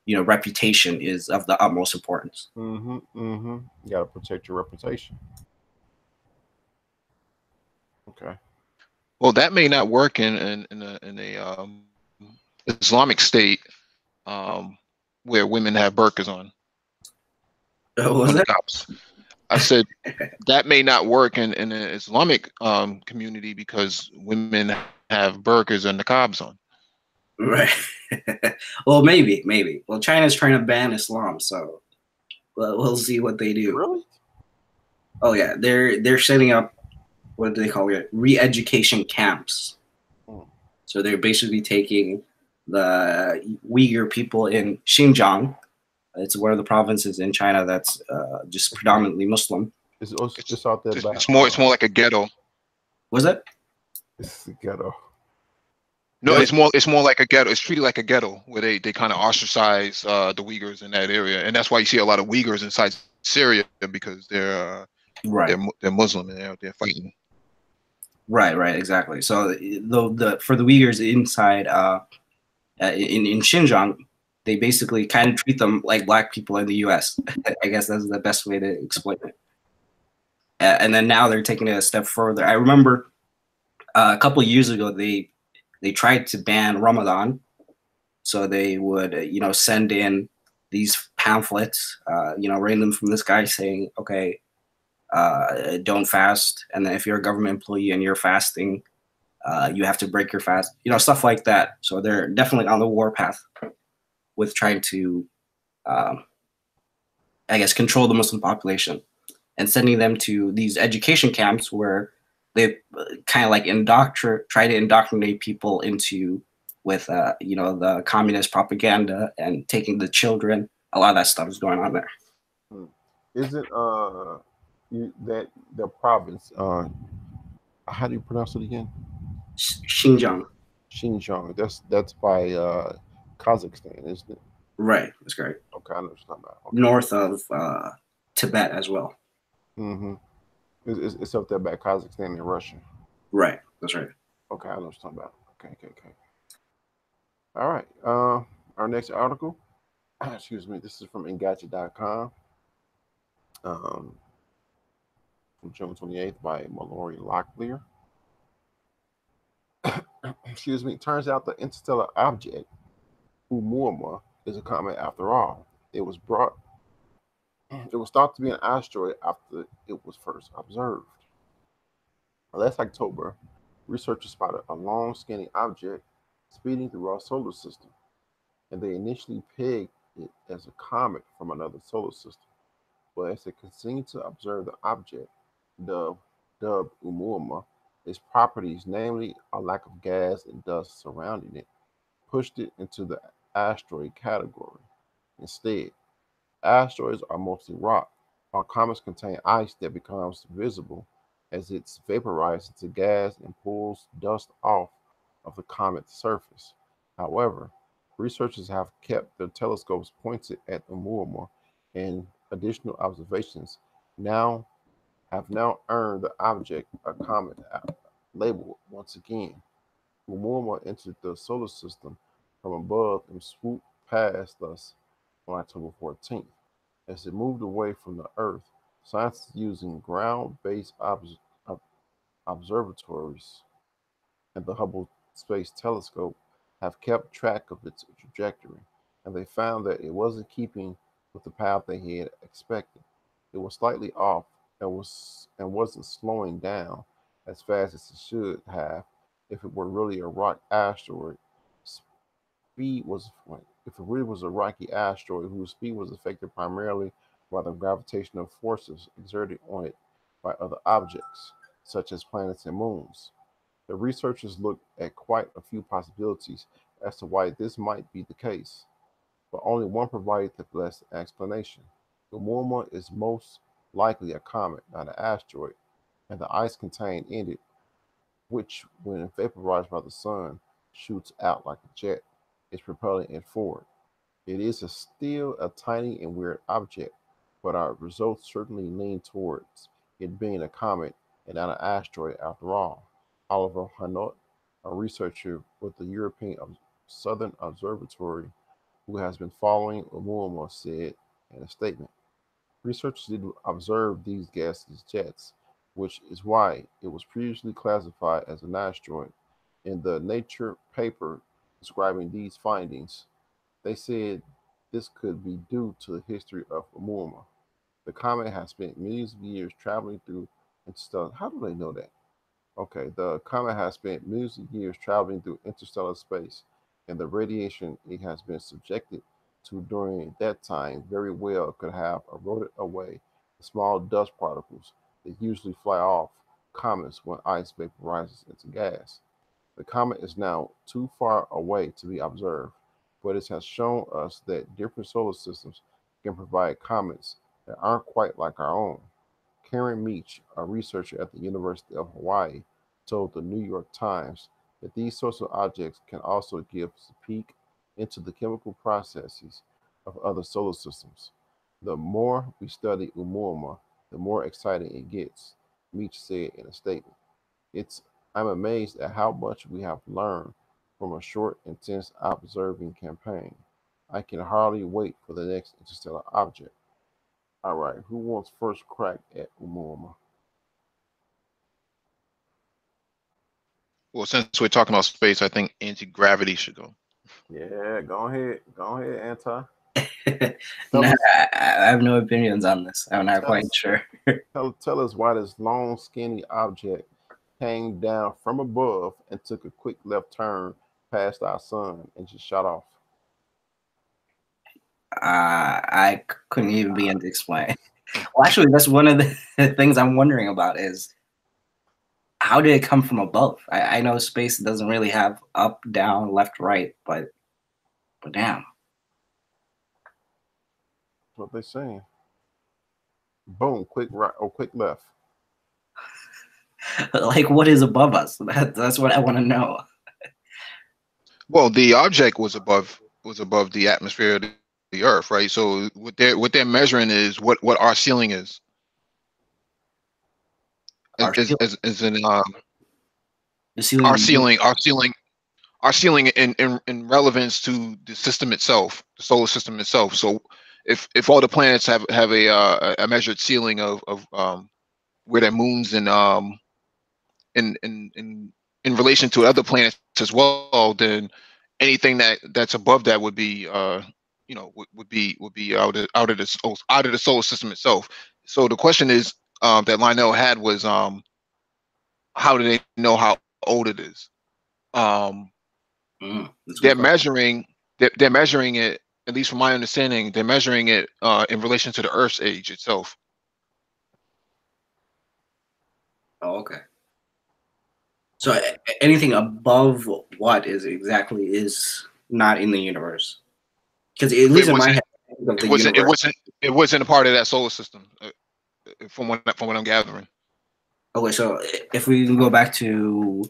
reputation is of the utmost importance. Mm-hmm. Mm-hmm. You gotta protect your reputation. Okay. Well, that may not work in a Islamic state where women have burqas on Was it? cops. I said that may not work in an Islamic community because women have burqas and niqabs on. Right. Well, maybe. Well, China's trying to ban Islam, so we'll see what they do. Really? Oh yeah, they're setting up, what do they call it? Re-education camps. Mm. So they're basically taking the Uyghur people in Xinjiang. It's one of the provinces in China that's just predominantly Muslim. It's out there. It's more like a ghetto. Was it? It's a ghetto. No, it's more like a ghetto. It's treated like a ghetto where they kind of ostracize the Uyghurs in that area, and that's why you see a lot of Uyghurs inside Syria because they're right. They're Muslim and they're out there fighting. Right, exactly. So the for the Uyghurs inside in Xinjiang, they basically kind of treat them like black people in the U.S. I guess that's the best way to explain it. And then now they're taking it a step further. I remember a couple of years ago they tried to ban Ramadan, so they would send in these pamphlets, random from this guy saying, okay, don't fast, and then if you're a government employee and you're fasting, you have to break your fast, stuff like that. So they're definitely on the warpath with trying to, I guess, control the Muslim population and sending them to these education camps where they kind of like try to indoctrinate people into with the communist propaganda and taking the children. A lot of that stuff is going on there. Isn't that the province? How do you pronounce it again? Xinjiang. Xinjiang. That's by Kazakhstan, isn't it? Right, that's great. Okay, I know what you're talking about. Okay. North of Tibet as well. Mm-hmm. It's up there by Kazakhstan and Russia. Right, that's right. Okay, I know what you're talking about. Okay. All right. Our next article, excuse me, this is from Engadget.com. From June 28th by Mallory Locklear. Excuse me. Turns out the interstellar object, Oumuamua, is a comet after all. It was thought to be an asteroid after it was first observed. Last October, researchers spotted a long, skinny object speeding through our solar system, and they initially pegged it as a comet from another solar system. But as they continued to observe the object, dubbed Oumuamua, its properties, namely a lack of gas and dust surrounding it, pushed it into the asteroid category. Instead, asteroids are mostly rock, while comets contain ice that becomes visible as it's vaporized into gas and pulls dust off of the comet's surface. However, researchers have kept their telescopes pointed at Oumuamua, and additional observations have now earned the object a comet label once again. Oumuamua entered the solar system from above and swooped past us on October 14th. As it moved away from the Earth, scientists using ground-based observatories and the Hubble Space Telescope have kept track of its trajectory, and they found that it wasn't keeping with the path they had expected. It was slightly off and wasn't slowing down as fast as it should have if it were really a rock asteroid. Speed was If it really was a rocky asteroid whose speed was affected primarily by the gravitational forces exerted on it by other objects, such as planets and moons. The researchers looked at quite a few possibilities as to why this might be the case, but only one provided the best explanation. Oumuamua is most likely a comet, not an asteroid, and the ice contained in it, which, when vaporized by the sun, shoots out like a jet, is propelling it forward. It is still a tiny and weird object, but our results certainly lean towards it being a comet and not an asteroid after all. Oliver Hanot, a researcher with the European Southern Observatory, who has been following Oumuamua, said in a statement. Researchers didn't observe these gaseous jets, which is why it was previously classified as an asteroid. In the Nature paper describing these findings, they said this could be due to the history of Oumuamua. The comet has spent millions of years traveling through interstellar. How do they know that? Okay, the comet has spent millions of years traveling through interstellar space, and the radiation it has been subjected to during that time very well could have eroded away the small dust particles that usually fly off comets when ice vaporizes into gas. The comet is now too far away to be observed, but it has shown us that different solar systems can provide comets that aren't quite like our own. Karen Meach, a researcher at the University of Hawaii, told the New York Times that these sorts of objects can also give us a peek into the chemical processes of other solar systems. The more we study Oumuamua, the more exciting it gets, Meach said in a statement. It's I'm amazed at how much we have learned from a short, intense observing campaign. I can hardly wait for the next interstellar object. All right, who wants first crack at Oumuamua? Well, since we're talking about space, I think anti-gravity should go. Yeah, go ahead. Go ahead, Anti. No, Tell us, I have no opinions on this. I'm not tell quite us, sure. tell us why this long, skinny object came down from above and took a quick left turn past our sun and just shot off. Couldn't even begin to explain. Well, actually, that's one of the things I'm wondering about is how did it come from above? I know space doesn't really have up, down, left, right, but damn. That's what they're saying. Boom, quick right or quick left. Like, what is above us? That's what I want to know. Well, the object was above the atmosphere of the Earth, right? So what they're measuring is what our ceiling is. Our ceiling, As in the ceiling, our ceiling in relevance to the system itself, the solar system itself. So if all the planets have a measured ceiling of where their moons and in relation to other planets as well, then anything that's above that would be would be out of the solar system itself. So the question is that Lionel had was how do they know how old it is? They're measuring they're measuring it, at least from my understanding, they're measuring it in relation to the Earth's age itself. Oh, okay. So anything above what is not in the universe? Because at least in my head, it wasn't a part of that solar system, from what I'm gathering. Okay, so if we can go back to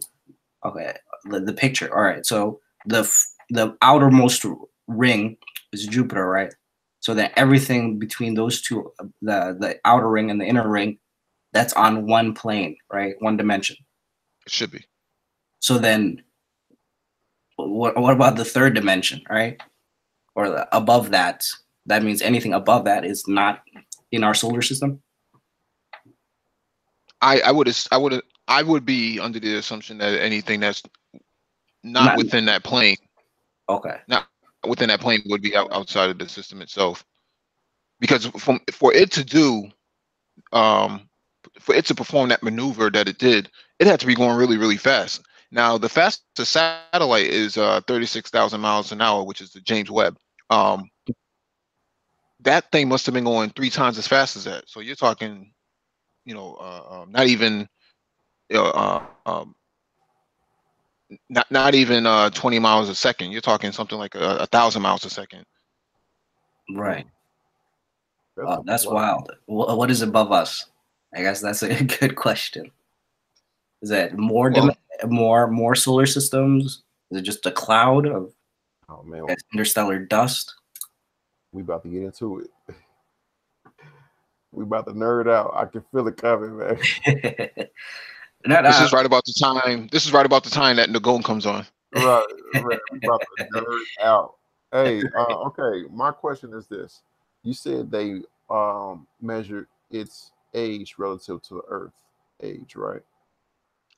the picture. All right, so the outermost ring is Jupiter, right? So then everything between those two, the outer ring and the inner ring, that's on one plane, right? One dimension. It should be. So then, what about the third dimension, right? Or above that? That means anything above that is not in our solar system. I would be under the assumption that anything that's not within that plane, not within that plane, would be outside of the system itself. Because for it to perform that maneuver that it did, it had to be going really, really fast. Now, the fastest satellite is 36,000 miles an hour, which is the James Webb. That thing must have been going 3 times as fast as that. So you're talking, not even, not even 20 miles a second. You're talking something like 1,000 miles a second. Right. That's wild. What is above us? I guess that's a good question. Is that more solar systems? Is it just a cloud of interstellar dust? We about to get into it. We about to nerd out. I can feel it coming, man. This is right about the time. This is right about the time that Nagone comes on. Right, right. We about to nerd out. Hey, okay. My question is this: you said they measured its age relative to the Earth age, right?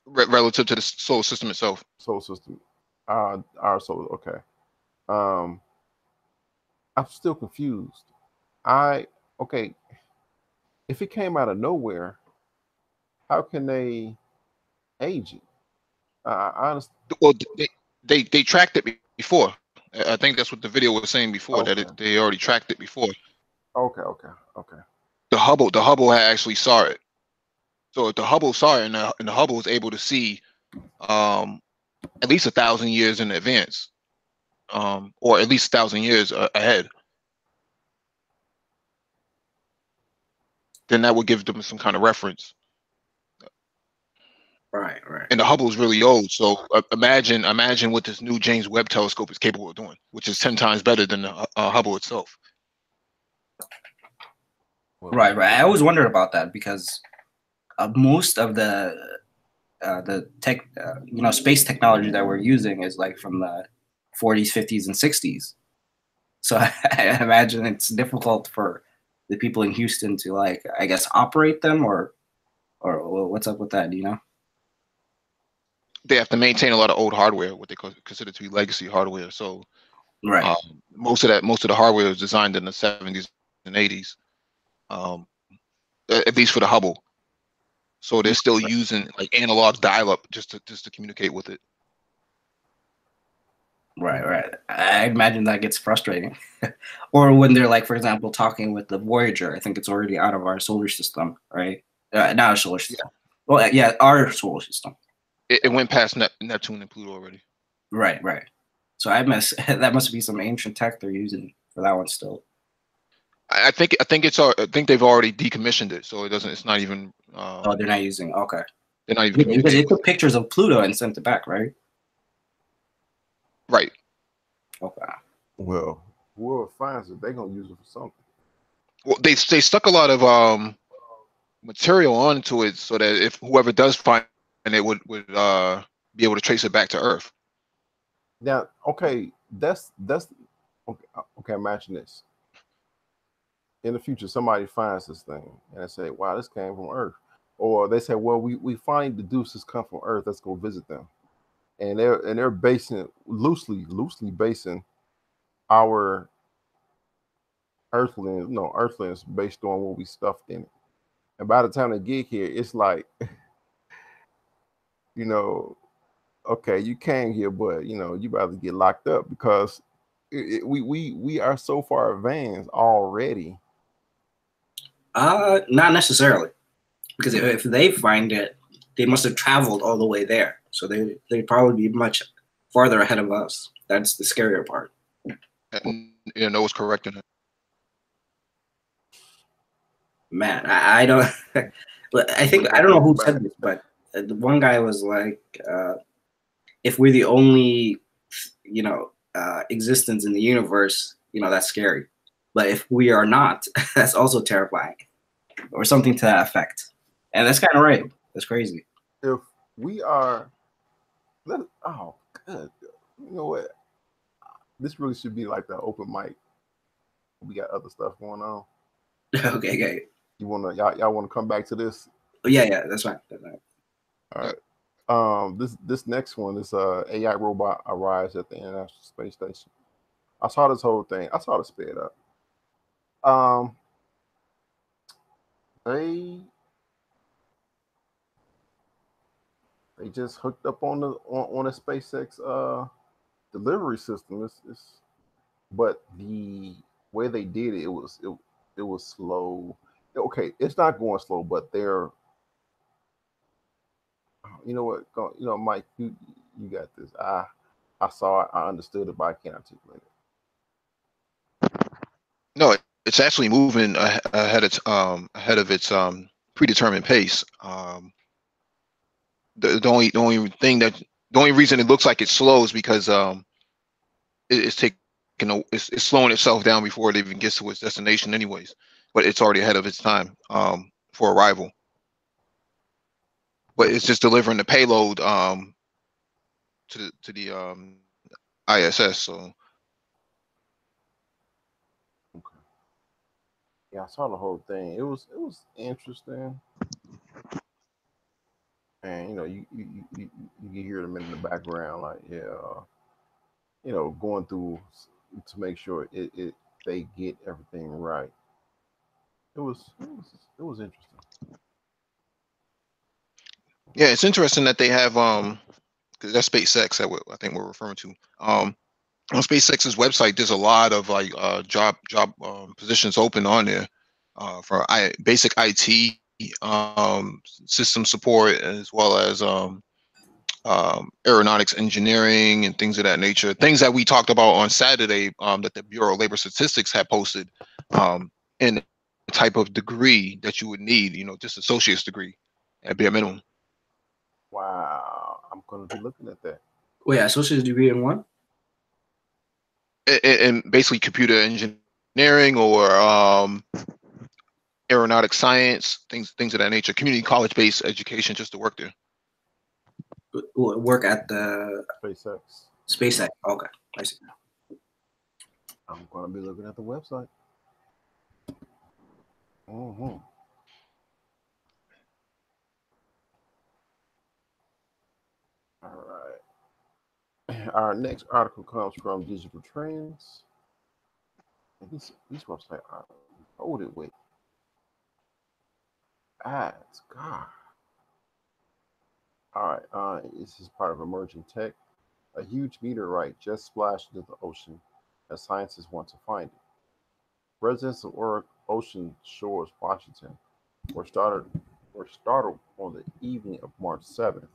Relative to the solar system itself. Solar system, our solar. Okay. Um, I'm still confused. I okay. If it came out of nowhere, how can they age it? I understand. Well, they tracked it before. I think that's what the video was saying before, that Okay. they already tracked it before. Okay. Okay. Okay. The Hubble had actually saw it. So if the Hubble saw it, and the Hubble was able to see um, at least 1,000 years in advance, or at least 1,000 years ahead, then that would give them some kind of reference. Right, right. And the Hubble is really old, so imagine what this new James Webb telescope is capable of doing, which is 10 times better than the Hubble itself. Right, right. I always wondered about that because most of the tech, space technology that we're using is like from the 40s, 50s, and 60s. So I imagine it's difficult for the people in Houston to, like, I guess, operate them, or what's up with that? Do you know? They have to maintain a lot of old hardware, what they consider to be legacy hardware. So Right. most of the hardware was designed in the 70s and 80s, at least for the Hubble. So they're still using like analog dial-up just to communicate with it. Right, right. I imagine that gets frustrating. Or when they're, like, for example, talking with the Voyager, I think it's already out of our solar system, right? Not our solar system. Well, yeah, our solar system. It went past Neptune and Pluto already. Right, right. So that must be some ancient tech they're using for that one still. I think they've already decommissioned it, so it's not even. Oh, they're not using. Okay. They're not even Yeah, because they communicating with took pictures of Pluto and sent it back, right? Right. Okay. Well, whoever finds it, they're gonna use it for something. Well, they stuck a lot of material onto it so that if whoever does find it would be able to trace it back to Earth. Now, okay, that's okay. Okay, imagine this. In the future, somebody finds this thing and they say, "Wow, this came from Earth," or they say, "Well, we find the deuces come from Earth. Let's go visit them." And they're basing it loosely basing our earthlings based on what we stuffed in it. And by the time they get here, it's like, you know, okay, you came here, but you about to get locked up because we are so far advanced already. Not necessarily, because if they find it, they must have traveled all the way there, so they'd probably be much farther ahead of us. That's the scarier part. And Noah's correct in it. Man, I don't. I think I don't know who said this, but the one guy was like, "If we're the only, existence in the universe, that's scary. But if we are not, that's also terrifying," or something to that effect. And that's kind of right. That's crazy. If we are, oh, good. You know what? This really should be like the open mic. We got other stuff going on. Okay. You y'all wanna come back to this? Yeah, that's right. That's right. All right. This next one is AI robot arrives at the International Space Station. I saw this whole thing. I saw the sped up. They just hooked up on a SpaceX delivery system. But the way they did it, it was slow. Okay, it's not going slow, but they're, you know what, Mike, you got this. I saw it, I understood it, but I can't articulate it. No, it's actually moving ahead of its predetermined pace. The only reason it looks like it's slow is because it's slowing itself down before it even gets to its destination anyways, but it's already ahead of its time for arrival. But it's just delivering the payload to the ISS. So Okay. Yeah, I saw the whole thing. It was interesting, and you can hear them in the background, like going through to make sure it they get everything right. It was interesting. yeah, it's interesting that they have 'cause that's SpaceX that I think we're referring to. On SpaceX's website, there's a lot of like job positions open on there for basic IT system support, as well as aeronautics engineering and things of that nature. Things that we talked about on Saturday, that the Bureau of Labor Statistics had posted, in the type of degree that you would need, just associate's degree at bare minimum. Wow, I'm gonna be looking at that. Wait, associate's degree in what? And basically computer engineering or aeronautic science, things of that nature, community college based education just to work there. Work at the SpaceX. SpaceX. Okay, I see. I'm gonna be looking at the website. Hmm. All right. Our next article comes from Digital Trends. And these websites are loaded with ads. God. All right. This is part of emerging tech. A huge meteorite just splashed into the ocean as scientists want to find it. Residents of Ocean Shores, Washington, were startled on the evening of March 7th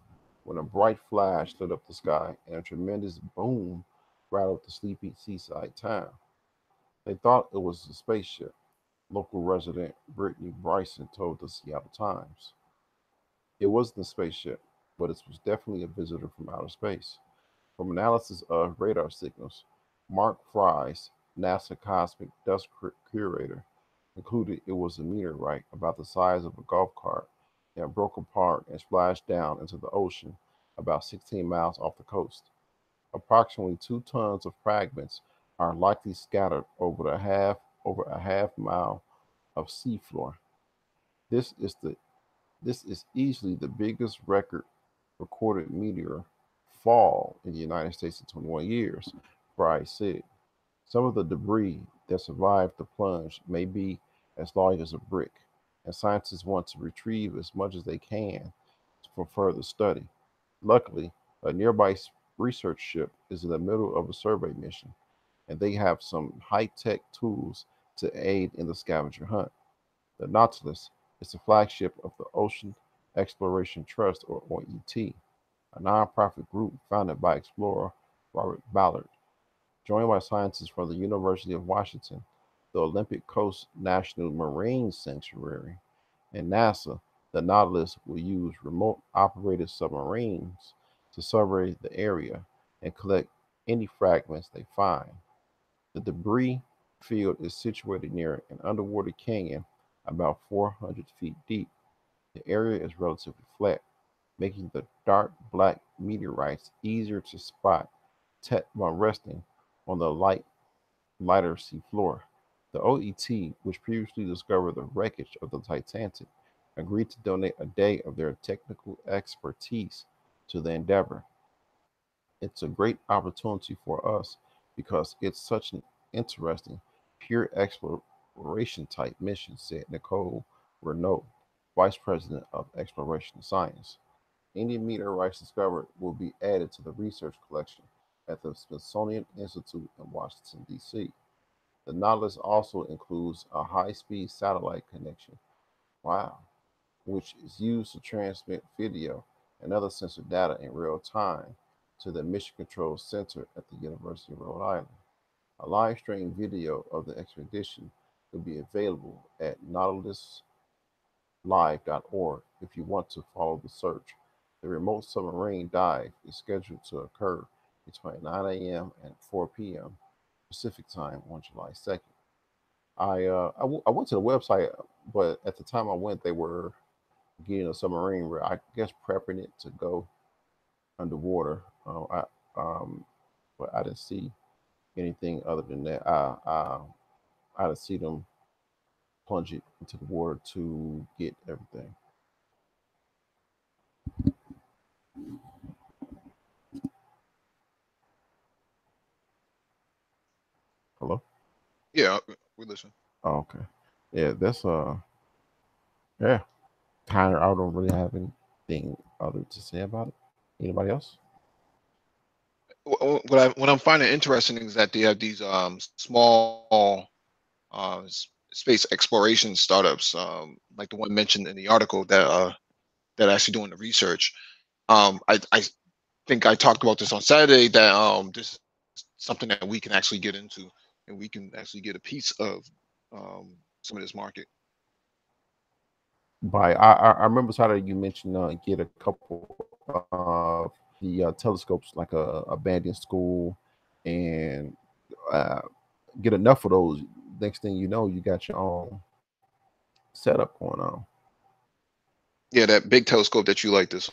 when a bright flash lit up the sky and a tremendous boom rattled the sleepy seaside town. They thought it was a spaceship, local resident Brittany Bryson told the Seattle Times. It wasn't a spaceship, but it was definitely a visitor from outer space. From analysis of radar signals, Mark Fries, NASA cosmic dust curator, concluded it was a meteorite about the size of a golf cart that broke apart and splashed down into the ocean about 16 miles off the coast. Approximately 2 tons of fragments are likely scattered over a half mile of seafloor. This is the this is easily the biggest record recorded meteor fall in the United States in 21 years, Fry said. Some of the debris that survived the plunge may be as large as a brick, and scientists want to retrieve as much as they can for further study. Luckily, a nearby research ship is in the middle of a survey mission, and they have some high tech tools to aid in the scavenger hunt. The Nautilus is the flagship of the Ocean Exploration Trust, or OET, a nonprofit group founded by explorer Robert Ballard. Joined by scientists from the University of Washington, the Olympic Coast National Marine Sanctuary, and NASA, the Nautilus will use remote operated submarines to survey the area and collect any fragments they find. The debris field is situated near an underwater canyon about 400 feet deep. The area is relatively flat, making the dark black meteorites easier to spot while resting on the lighter sea floor. The OET, which previously discovered the wreckage of the Titanic, agreed to donate a day of their technical expertise to the endeavor. It's a great opportunity for us because it's such an interesting, pure exploration type mission, said Nicole Renault, Vice President of Exploration Science. Any meteorites discovered will be added to the research collection at the Smithsonian Institute in Washington, D.C. The Nautilus also includes a high speed satellite connection, wow, which is used to transmit video and other sensor data in real time to the Mission Control Center at the University of Rhode Island. A live stream video of the expedition will be available at nautiluslive.org if you want to follow the search. The remote submarine dive is scheduled to occur between 9 a.m. and 4 p.m. Pacific time on July 2nd. I went to the website, but at the time I went, they were getting a submarine, I guess prepping it to go underwater. I but I didn't see anything other than that. I didn't see them plunge it into the water to get everything. Hello. Yeah, we listen. Oh, okay. Yeah, that's yeah. Kind of. I don't really have anything other to say about it. Anybody else? What I'm finding interesting is that they have these small space exploration startups, like the one mentioned in the article that are actually doing the research. I think I talked about this on Saturday that this is something that we can actually get into, and we can actually get a piece of some of this market. By I remember Saturday you mentioned get a couple of the telescopes like a band in school and uh, get enough of those. Next thing you know, you got your own setup going on. Yeah, that big telescope that you like, this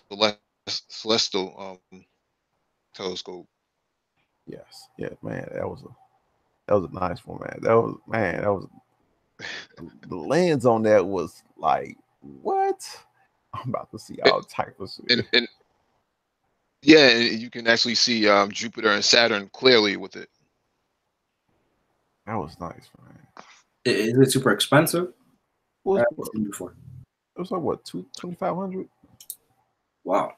celestial telescope. Yes, yeah, man, that was a nice one, man. That was the lens on that was like what? I'm about to see It- all type of shit. and yeah, and you can actually see Jupiter and Saturn clearly with it. That was nice, man. Is it super expensive? What I've was, seen before. it was like what 2,500? Wow.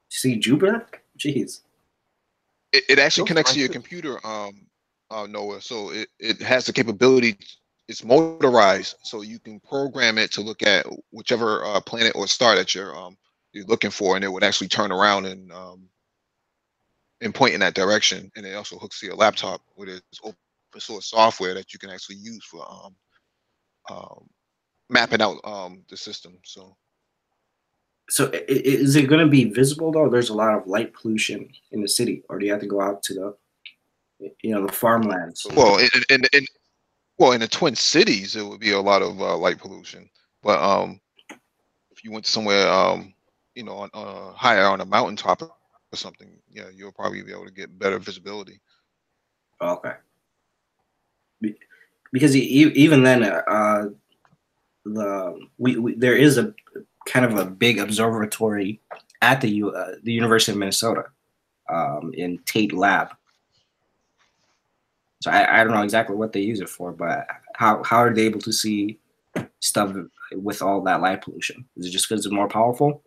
See Jupiter? Jeez. It actually Those connects to nice your too. computer, Noah. So it has the capability. It's motorized, so you can program it to look at whichever planet or star that you're looking for, and it would actually turn around and point in that direction. And it also hooks to your laptop with its open source software that you can actually use for um, mapping out the system. So So is it going to be visible though? There's a lot of light pollution in the city, or do you have to go out to the farmlands? well, well, in the Twin Cities, it would be a lot of light pollution. But if you went somewhere, higher on a mountaintop or something, yeah, you'll probably be able to get better visibility. Okay. Because even then, there is a kind of a big observatory at the University of Minnesota, in Tate Lab. So I don't know exactly what they use it for, but how are they able to see stuff with all that light pollution? Is it just because it's more powerful?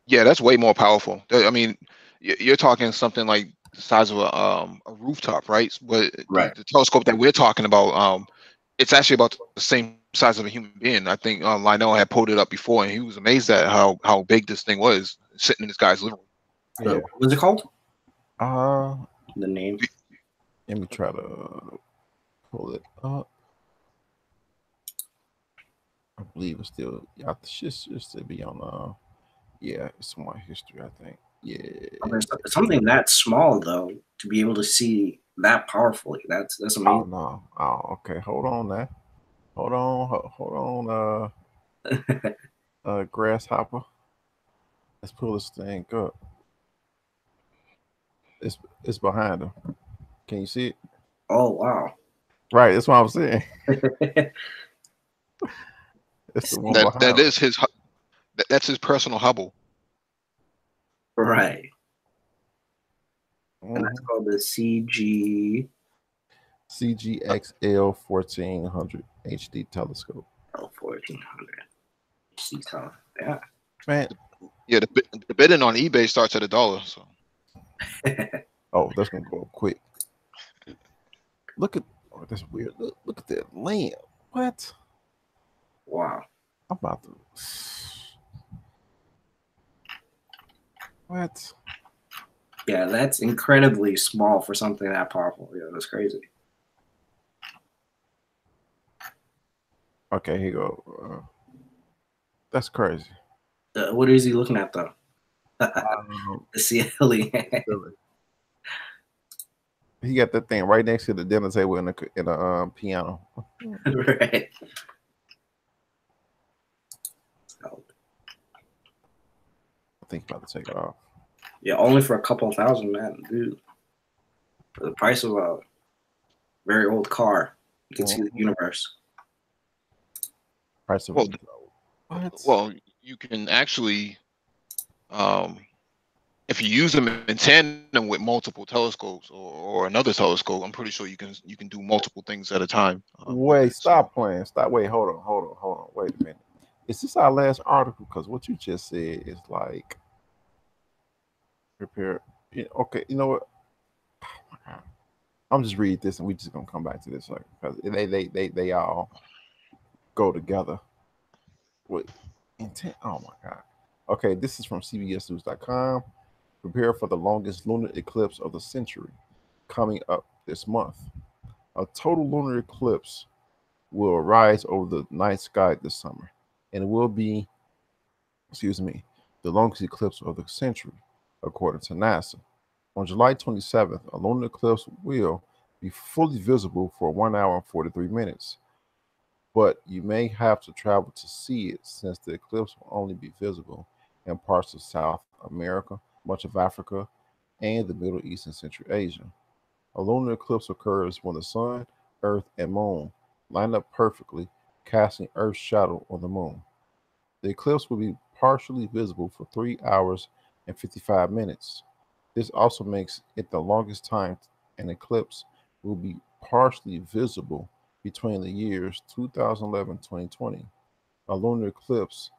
Yeah, that's way more powerful. I mean, you're talking something like the size of a rooftop, right? But Right. the telescope that we're talking about, it's actually about the same size of a human being. I think Lionel had pulled it up before, and he was amazed at how big this thing was sitting in this guy's living room. Yeah. What was it called? Uh, The name? let me try to pull it up. I believe it's still. Yeah, it should still be on. Yeah, it's my history. I think. Yeah. Something that small though, to be able to see that powerfully. That's Oh amazing. no. Oh, okay. Hold on now. Hold on. Hold on. Grasshopper. Let's pull this thing up. It's behind him. Can you see it? Oh wow. Right. That's what I'm saying. It's the one behind That him. is that's his personal Hubble. Right. And that's Mhm. called the CG CGXL 1400 HD telescope. L1400. Yeah. Man, Yeah, the bidding on eBay starts at $1. So oh, that's gonna go up quick. Look at that's weird. Look at that lamp. What? Wow. I'm about to. What? Yeah, that's incredibly small for something that powerful. Yeah, that's crazy. Okay, here you go. That's crazy. What is he looking at though? Um, The ceiling. he got that thing right next to the dinner table in a piano. Right. I think he's about to take it off. Yeah, only for a couple thousand, man, dude. For the price of a very old car, you can see the universe. Price of Well, what? well, you can actually, if you use them in tandem with multiple telescopes or another telescope, I'm pretty sure you can do multiple things at a time. Wait, stop playing. Stop. Wait, hold on. Wait a minute. Is this our last article? Because what you just said is like prepare. Yeah, okay, you know what? I'm just read this, and we just gonna come back to this, like, because they all go together with intent. Oh my god. Okay, this is from CBSNews.com. Prepare for the longest lunar eclipse of the century coming up this month. A total lunar eclipse will arise over the night sky this summer, and it will be, the longest eclipse of the century, according to NASA. On July 27th, a lunar eclipse will be fully visible for 1 hour and 43 minutes, but you may have to travel to see it since the eclipse will only be visible in parts of South America, much of Africa, and the Middle East and Central Asia. A lunar eclipse occurs when the sun, earth, and moon line up perfectly, casting Earth's shadow on the moon. The eclipse will be partially visible for 3 hours and 55 minutes. This also makes it the longest time an eclipse will be partially visible between the years 2011 and 2020. A lunar eclipse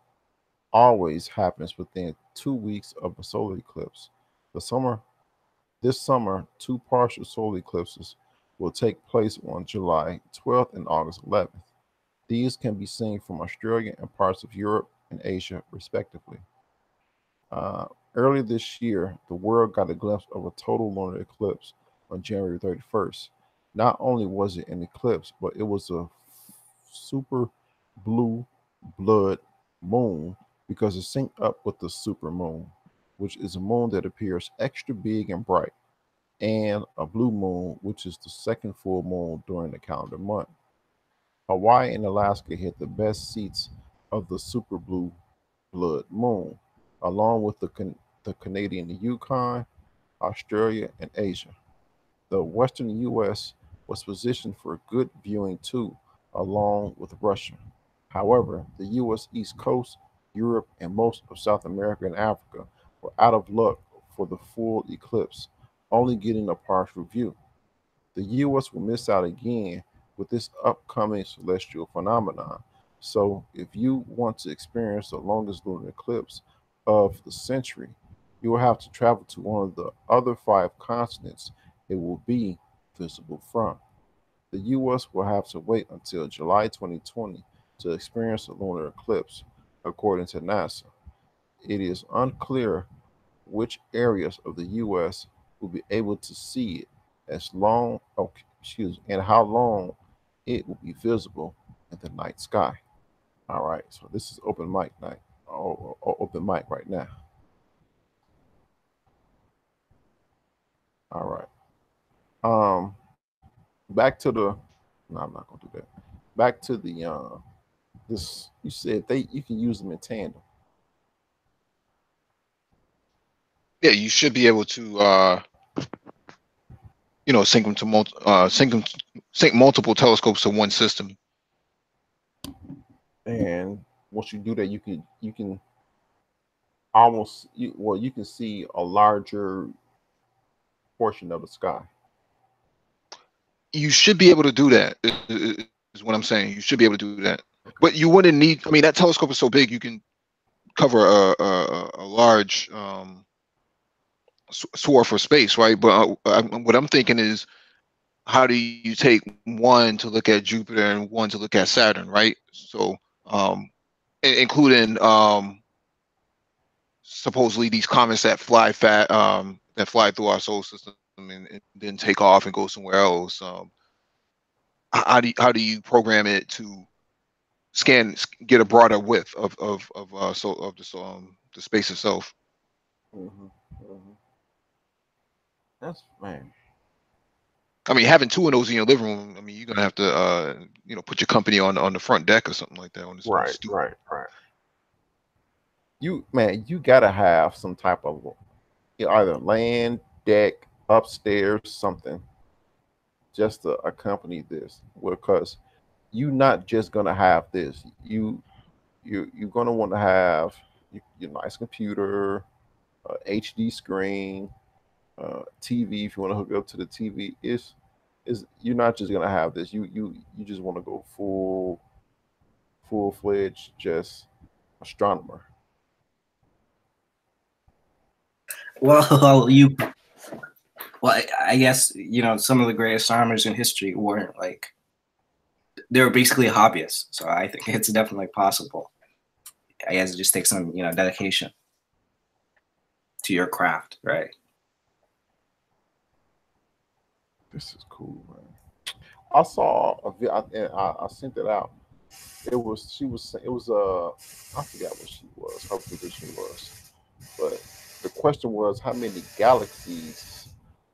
always happens within 2 weeks of a solar eclipse. This summer, two partial solar eclipses will take place on July 12th and August 11th. These can be seen from Australia and parts of Europe and Asia, respectively. Uh, Earlier this year, the world got a glimpse of a total lunar eclipse on January 31st. Not only was it an eclipse, but it was a super blue blood moon because it synced up with the super moon, which is a moon that appears extra big and bright, and a blue moon, which is the second full moon during the calendar month. Hawaii and Alaska hit the best seats of the super blue blood moon, along with the Canadian Yukon, Australia, and Asia. The western U.S. was positioned for good viewing too, along with Russia. However, the U.S. East Coast, Europe, and most of South America and Africa were out of luck for the full eclipse, only getting a partial view. The U.S. will miss out again with this upcoming celestial phenomenon. So, if you want to experience the longest lunar eclipse of the century, you will have to travel to one of the other five continents it will be visible from. The U.S. will have to wait until July 2020 to experience a lunar eclipse, according to NASA. It is unclear which areas of the U.S. will be able to see it as long, and how long it will be visible in the night sky. All right, so this is open mic night. Open mic right now. All right. Back to the. No, I'm not gonna do that. Back to the. This you said you can use them in tandem. Yeah, you should be able to sync them to sync multiple telescopes to one system. And once you do that, you can almost you can see a larger portion of the sky. You should be able to do that. Is what I'm saying. You should be able to do that, but you wouldn't need. I mean, that telescope is so big, you can cover a large swath of space, right? But what I'm thinking is, how do you take one to look at Jupiter and one to look at Saturn, right? So, including supposedly these comets that fly that fly through our solar system and then take off and go somewhere else. How do you program it to get a broader width the space itself? Mm-hmm. Mm-hmm. That's man. I mean, having two of those in your living room, I mean, you're gonna have to put your company on the front deck or something like that. Right. You gotta have some type of either land, deck, upstairs, something, just to accompany this. Because you're not just gonna have this. You're gonna want to have your nice computer, HD screen, TV. If you want to hook it up to the TV, is you're not just gonna have this. You just want to go full fledged just astronomer. Well, I guess some of the greatest astronomers in history weren't like they were basically hobbyists. So I think it's definitely possible. I guess it just takes some dedication to your craft, right? This is cool, man. I saw a video and I sent it out. It was she was it was I forgot what she was her position was, but the question was how many galaxies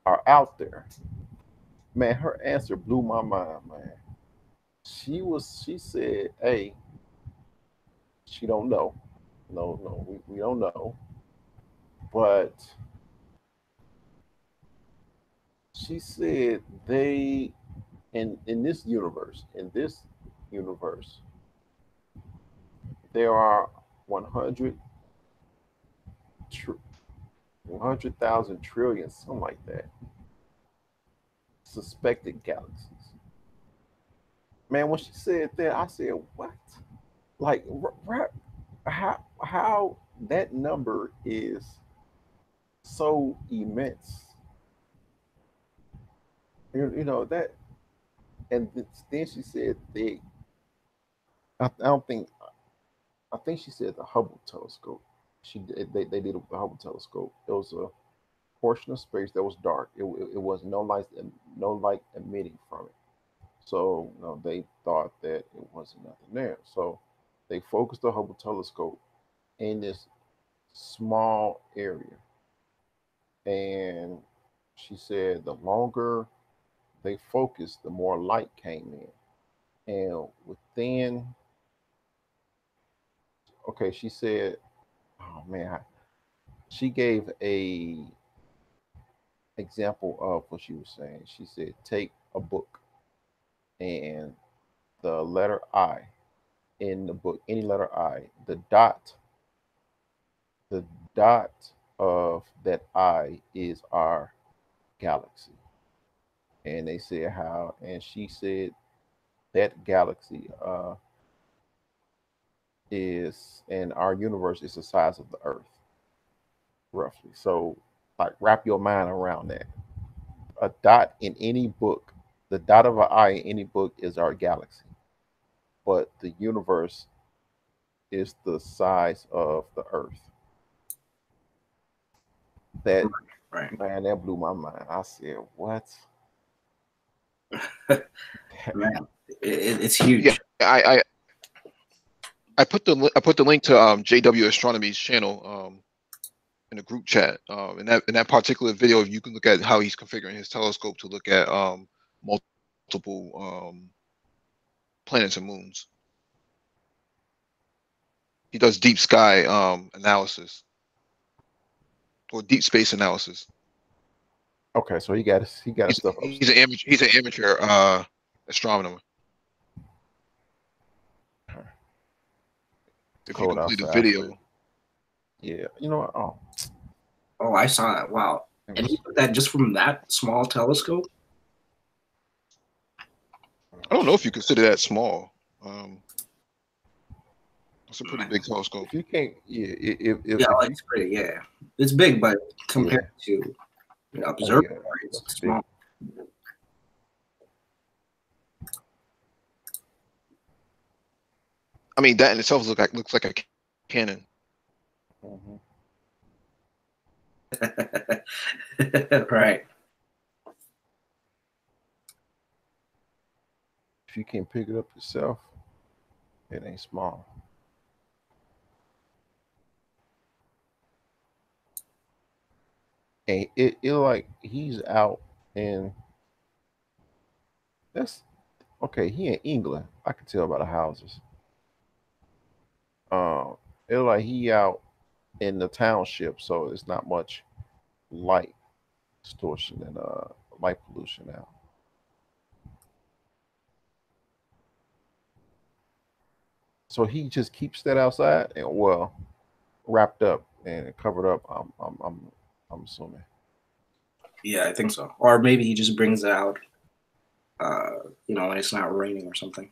are out there. Man, her answer blew my mind, man. She said, hey, she don't know. No, we don't know. But she said they in this universe, there are 100 tr- 100,000 trillion, something like that, suspected galaxies. Man, when she said that, I said, "What? Like, how that number is so immense? You know that." And then she said, I don't think. I think she said the Hubble telescope. They did it with the Hubble telescope. It was a portion of space that was dark. It was no light emitting from it. So they thought that it wasn't nothing there. So they focused the Hubble telescope in this small area. And she said the longer they focused, the more light came in. And within, okay, she said, oh man, she gave a example of what she was saying. She said, take a book and the letter I in the book, any letter I, the dot of that I is our galaxy. And they said how, and she said that galaxy is, and our universe is the size of the Earth, roughly. So, like, wrap your mind around that. A dot in any book, the dot of an I in any book is our galaxy, but the universe is the size of the Earth. That Right. man, that blew my mind. I said, "What?" Man, it's huge. Yeah, I put the link to JW Astronomy's channel in the group chat. In that particular video, you can look at how he's configuring his telescope to look at multiple planets and moons. He does deep sky analysis or deep space analysis. Okay, so he got his stuff He's an amateur. He's an amateur astronomer. If you cold can play the outside. video, Yeah, you know what? Oh, Oh, I saw that. Wow. And he put that just from that small telescope? I don't know if you consider that small. It's a pretty big telescope. if you can't, yeah, if Yeah, you, it's pretty, yeah. It's big, but compared to oh observatories, yeah, it's that's big. small. I mean, that in itself looks like a cannon. Mhm. Right. If you can't pick it up yourself, it ain't small. And it like he's out, and that's okay. He in England. I can tell by the houses. Um, it like he out in the township, so it's not much light distortion and light pollution out. So he just keeps that outside and well wrapped up and covered up. I'm assuming. Yeah, I think so. Or maybe he just brings it out, when it's not raining or something.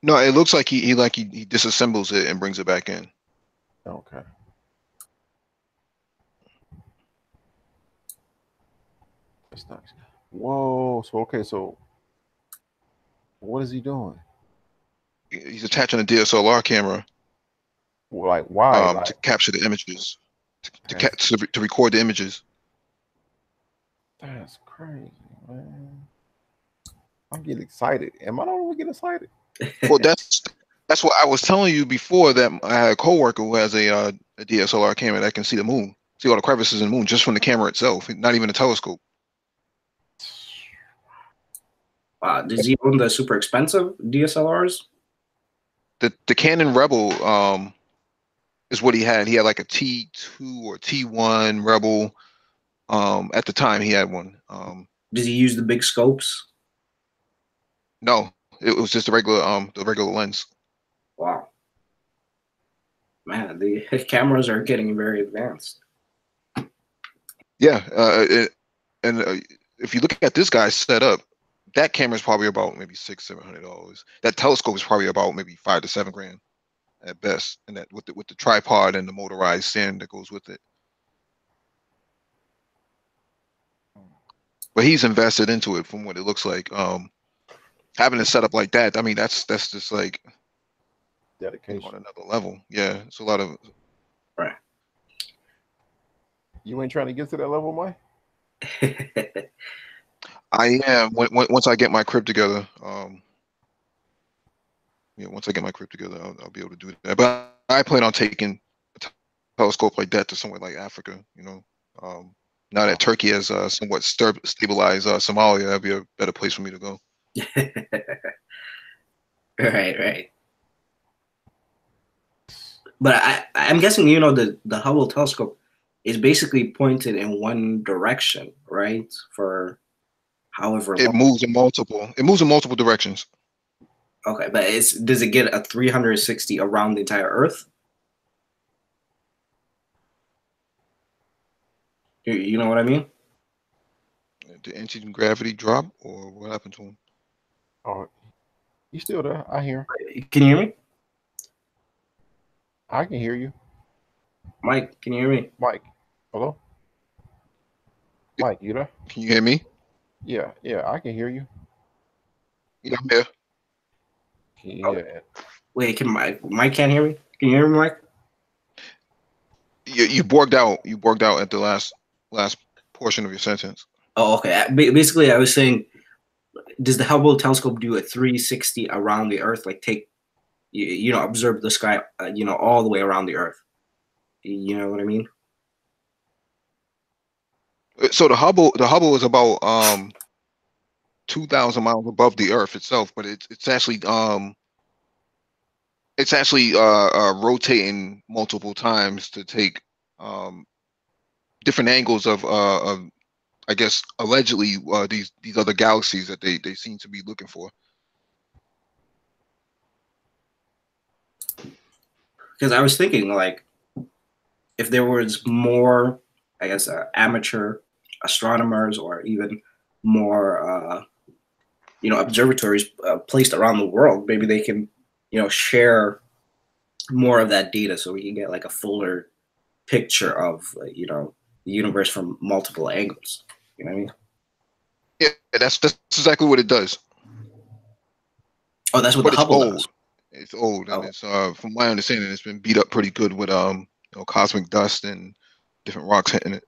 No, it looks like he disassembles it and brings it back in. Okay. That's nice. Whoa. So okay. So what is he doing? He's attaching a DSLR camera Well, like why? Like, to capture the images, to record the images. That's crazy, man. I'm getting excited. Am I the only one getting excited? Well, that's what I was telling you before, that I had a coworker who has a DSLR camera that can see the moon, see all the crevices in the moon just from the camera itself, not even a telescope. Does he own the super expensive DSLRs? The Canon Rebel is what he had. He had like a T2 or T1 Rebel. At the time he had one. Does he use the big scopes? No, it was just the regular lens. Wow. Man, the cameras are getting very advanced. Yeah, if you look at this guy's setup, that camera is probably about maybe $600-700. That telescope is probably about maybe $5 to $7 grand at best, and that with the tripod and the motorized stand that goes with it. But he's invested into it from what it looks like. Having it set up like that, I mean, that's just like Dedication on another level. Yeah, it's a lot of. Right. You ain't trying to get to that level, Mike? I am once I get my crib together. Once I get my crib together, I'll be able to do that. But I plan on taking a telescope like that to somewhere like Africa. Now that Turkey has somewhat stabilized Somalia, that'd be a better place for me to go. Right. But I'm guessing, the Hubble telescope is basically pointed in one direction, right? For however long. It moves in multiple directions. Okay, but does it get a 360 around the entire Earth? You know what I mean? Did anti-gravity drop, or what happened to him? Oh, you still there? I hear. Can you hear me? I can hear you. Mike, can you hear me? Mike, hello? Mike, you there? Can you hear me? Yeah, I can hear you. Yeah, I'm here. Yeah. Oh. Wait, Mike can't hear me? Can you hear me, Mike? You borged out. You borged out at the last portion of your sentence. Oh, okay. Basically, I was saying, does the Hubble telescope do a 360 around the Earth? Like observe the sky, all the way around the Earth. You know what I mean? So the Hubble is about 2,000 miles above the Earth itself, but it's actually rotating multiple times to take different angles of I guess allegedly these other galaxies that they seem to be looking for. Because I was thinking, like, if there was more, I guess, amateur astronomers, or even more, observatories placed around the world, maybe they can, share more of that data, so we can get like a fuller picture of, the universe from multiple angles. You know what I mean? Yeah, that's exactly what it does. Oh, that's what the Hubble does. It's old, and it's from my understanding, it's been beat up pretty good with cosmic dust and different rocks hitting it.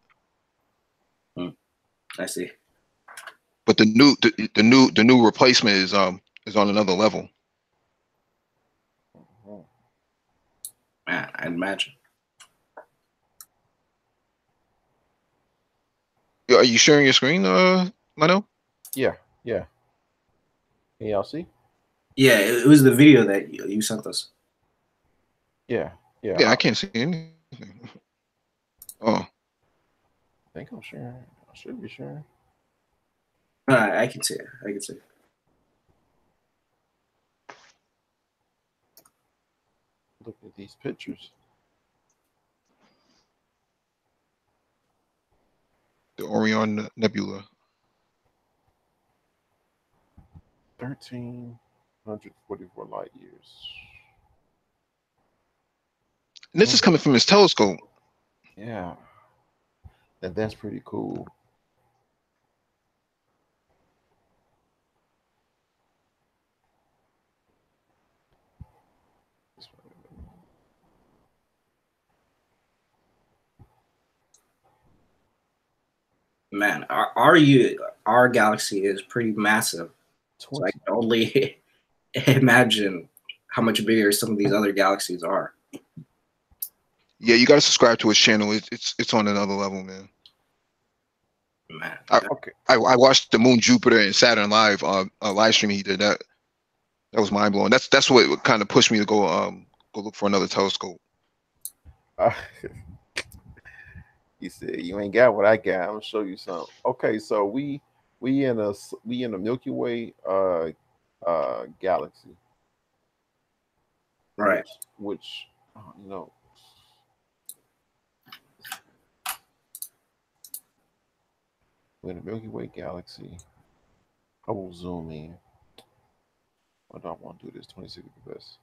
I see. But the new replacement is on another level. Man, I'd imagine. Are you sharing your screen, Mano? Yeah. Can y'all see? Yeah, it was the video that you sent us. Yeah. I can't see anything. Oh, I think I'm sharing. I should be sharing. I can see it. I can see it. Look at these pictures. the Orion Nebula. 1,344 light years. And this is coming from his telescope. Yeah. And that's pretty cool. Man, our galaxy is pretty massive. So I 20. can only imagine how much bigger some of these other galaxies are. Yeah, you got to subscribe to his channel. It's on another level, man. Man, Okay. I watched the Moon, Jupiter, and Saturn live live stream he did. That was mind blowing. That's what kind of pushed me to go look for another telescope. He said, "You ain't got what I got. I'm gonna show you something." Okay, so we in a Milky Way galaxy, right. which you know, we're in a Milky Way galaxy. I will zoom in. I don't want to do this. 26 is the best.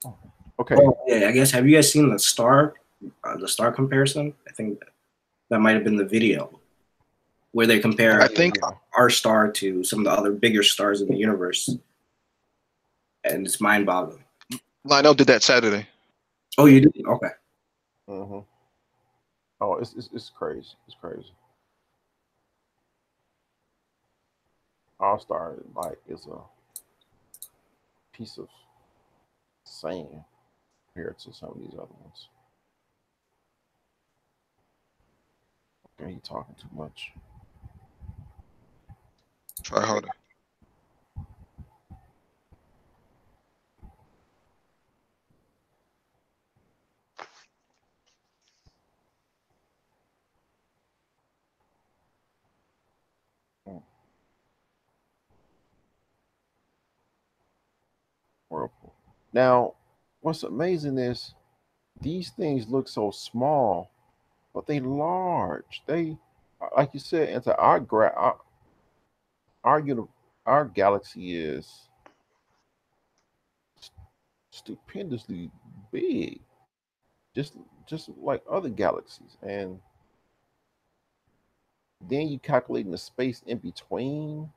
Oh, okay. Oh, yeah, I guess. Have you guys seen the star comparison? I think that might have been the video where they compare I think our star to some of the other bigger stars in the universe, and it's mind-boggling. Lionel did that Saturday. Oh, you did? Okay. Mm-hmm. Oh, it's crazy. It's crazy. All Star like is a piece of sand compared to some of these other ones. Okay, you talking too much. Try harder. Whirlpool. Now, what's amazing is these things look so small, but they large. They, like you said, into our, our galaxy is stupendously big, just just like other galaxies, and then you calculating the space in between.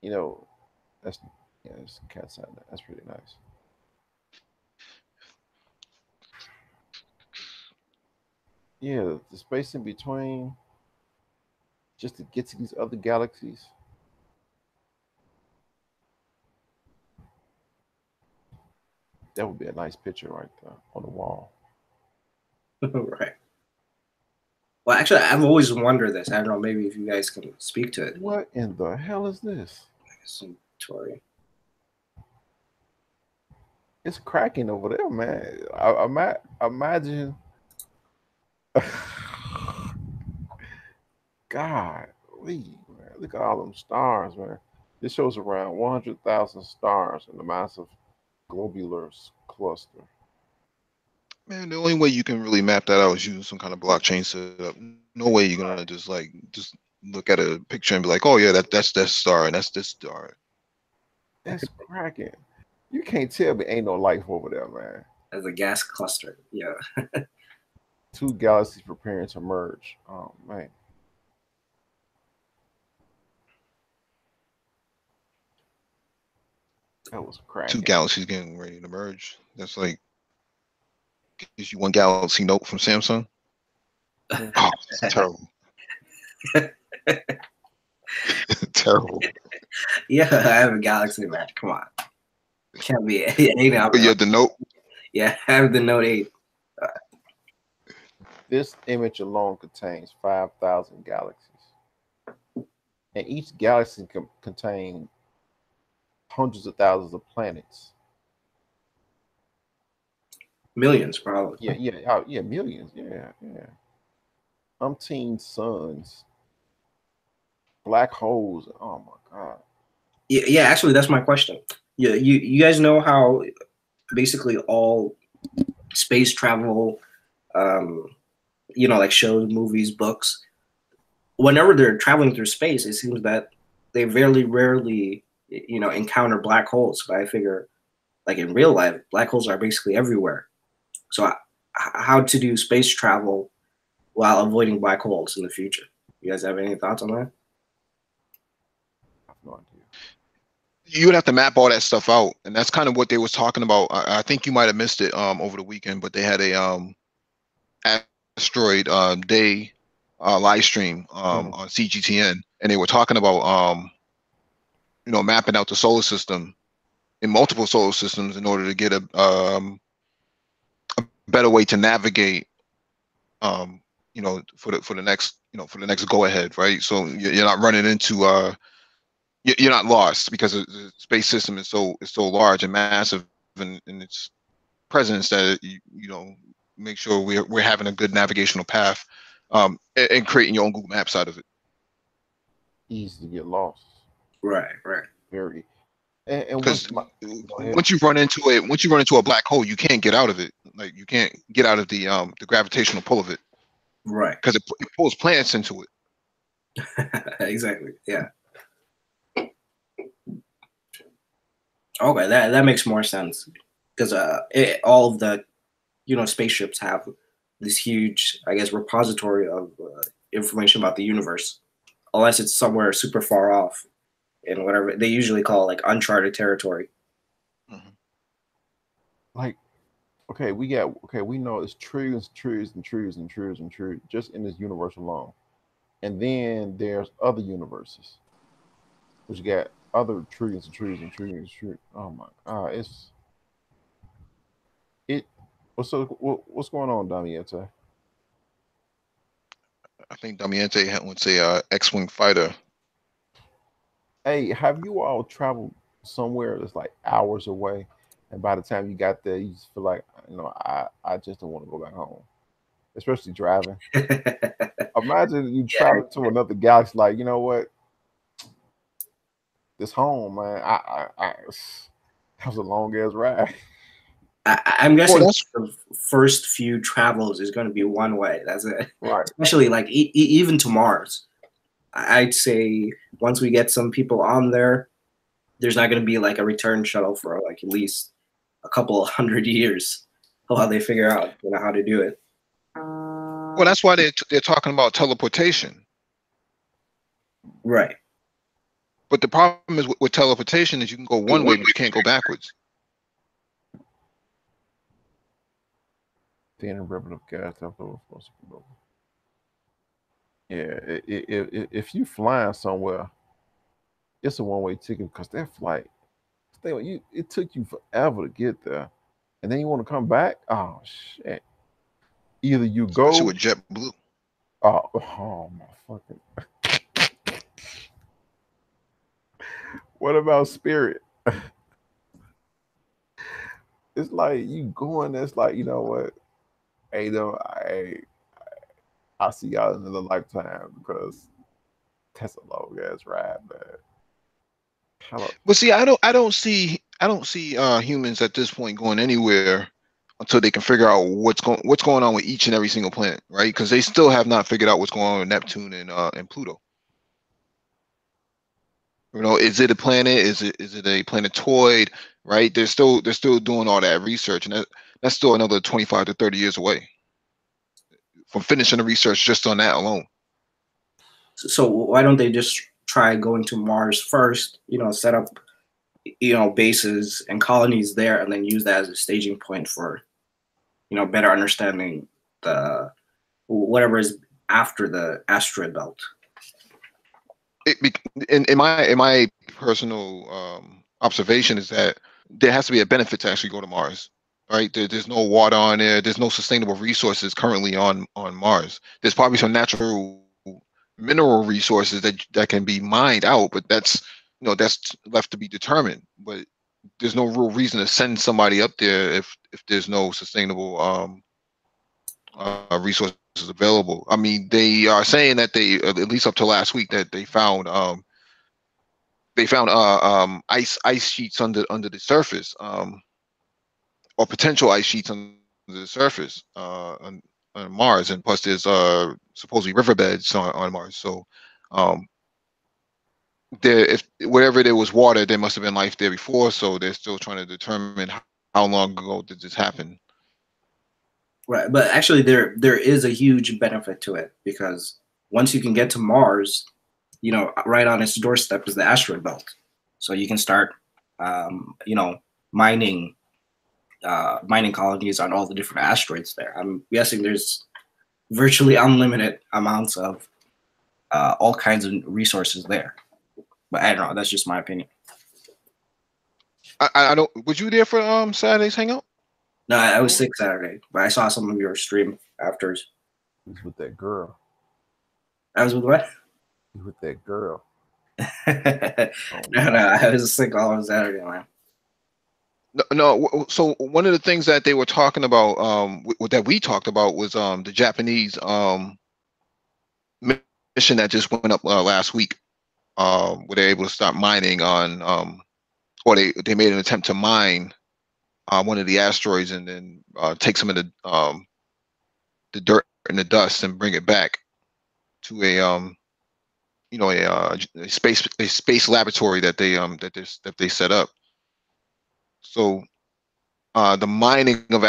You know, that's yeah, it's cat's eye. That's pretty nice. Yeah, the space in between, just to get to these other galaxies. That would be a nice picture right there on the wall. Right. Well, actually, I've always wondered this. I don't know. Maybe if you guys can speak to it. What in the hell is this? Some Tori. It's cracking over there, man. Imagine. God, man, look at all them stars, man. This shows around 100,000 stars in the massive globular cluster. Man, the only way you can really map that out is using some kind of blockchain setup. No way you're gonna just look at a picture and be like, oh yeah, that's that star and that's this star. That's cracking. You can't tell me ain't no life over there, man. As a gas cluster. Yeah. Two galaxies preparing to merge. Oh man. That was Two cracking. galaxies getting ready to merge. That's like gives you one Galaxy Note from Samsung. Oh, it's terrible. Terrible. Yeah, I have a Galaxy, man. Come on. Can't be 8 out. But yeah, the Note. Yeah, I have the Note 8. This image alone contains 5,000 galaxies. And each galaxy can contain hundreds of thousands of planets. Millions, probably. Yeah, millions. Yeah. Umpteen suns, black holes. Oh my god. Yeah, actually, that's my question. Yeah, you guys know how basically all space travel, um, like shows, movies, books, whenever they're traveling through space, it seems that they very rarely, encounter black holes. But I figure, like in real life, black holes are basically everywhere. So, how to do space travel while avoiding black holes in the future? You guys have any thoughts on that? I have no idea. You would have to map all that stuff out, and that's kind of what they was talking about. I think you might have missed it over the weekend, but they had a asteroid day live stream on CGTN, and they were talking about mapping out the solar system in multiple solar systems in order to get a better way to navigate for the next go ahead, right? So you're not running into you're not lost because the space system is so large and massive in its presence that make sure we're having a good navigational path, and creating your own Google Maps out of it. Easy to get lost. Right. Very. And Because once you run into a black hole, you can't get out of it. Like you can't get out of the gravitational pull of it. Right. Because it pulls planets into it. Exactly. Yeah. Okay, that makes more sense because all of the spaceships have this huge, I guess, repository of information about the universe, unless it's somewhere super far off in whatever they usually call like uncharted territory. Mm-hmm. Like, we know it's trillions just in this universe alone, and then there's other universes, which got other trillions. Oh my god, what's going on, Damiette? I think Damiente would say X-wing fighter. Hey, have you all traveled somewhere that's like hours away, and by the time you got there, you just feel like, I just don't want to go back home, especially driving. Imagine you travel to another galaxy, like, you know what, this home, man. That was a long ass ride. I'm guessing the first few travels is going to be one way. That's it. Right. Especially like even to Mars. I'd say once we get some people on there, there's not going to be like a return shuttle for like at least a couple of 100 years while they figure out how to do it. Well, that's why they're talking about teleportation. Right. But the problem is with teleportation is you can go one way, but you can't go backwards. The derivative of gas. Yeah, if you flying somewhere, it's a one-way ticket because that flight, it took you forever to get there, and then you want to come back. Oh shit! Either you go. Especially with JetBlue. Oh my fucking. What about Spirit? It's like you going. That's like, you know what? Hey, though, I'll see y'all in another lifetime because that's a long ass ride, man. But see, I don't see humans at this point going anywhere until they can figure out what's going on with each and every single planet, right? Because they still have not figured out what's going on with Neptune and Pluto. Is it a planet? Is it a planetoid? Right? They're still doing all that research, and that's still another 25 to 30 years away from finishing the research just on that alone. So why don't they just try going to Mars first? Set up bases and colonies there, and then use that as a staging point for better understanding the whatever is after the asteroid belt. In my personal observation is that there has to be a benefit to actually go to Mars, right? There's no water on there. There's no sustainable resources currently on Mars. There's probably some natural mineral resources that can be mined out, but that's left to be determined. But there's no real reason to send somebody up there if there's no sustainable resources available. I mean, they are saying that they, at least up to last week, that they found ice sheets under the surface, or potential ice sheets under the surface on Mars, and plus there's supposedly riverbeds on Mars. So there, if wherever there was water, there must have been life there before. So they're still trying to determine how long ago did this happen. Right, but actually, there is a huge benefit to it, because once you can get to Mars, you know, right on its doorstep is the asteroid belt, so you can start, you know, mining colonies on all the different asteroids there. I'm guessing there's virtually unlimited amounts of all kinds of resources there. But I don't know. That's just my opinion. I don't. Was you there for Saturday's hangout? No, I was sick Saturday, but I saw some of your stream afters. He's with that girl. I was with what? He's with that girl. No, I was sick all on Saturday, man. No. So one of the things that they were talking about, that we talked about, was the Japanese mission that just went up last week, where they're able to start mining on, or they made an attempt to mine one of the asteroids, and then take some of the dirt and the dust and bring it back to a you know, a space laboratory that they set up. So the mining of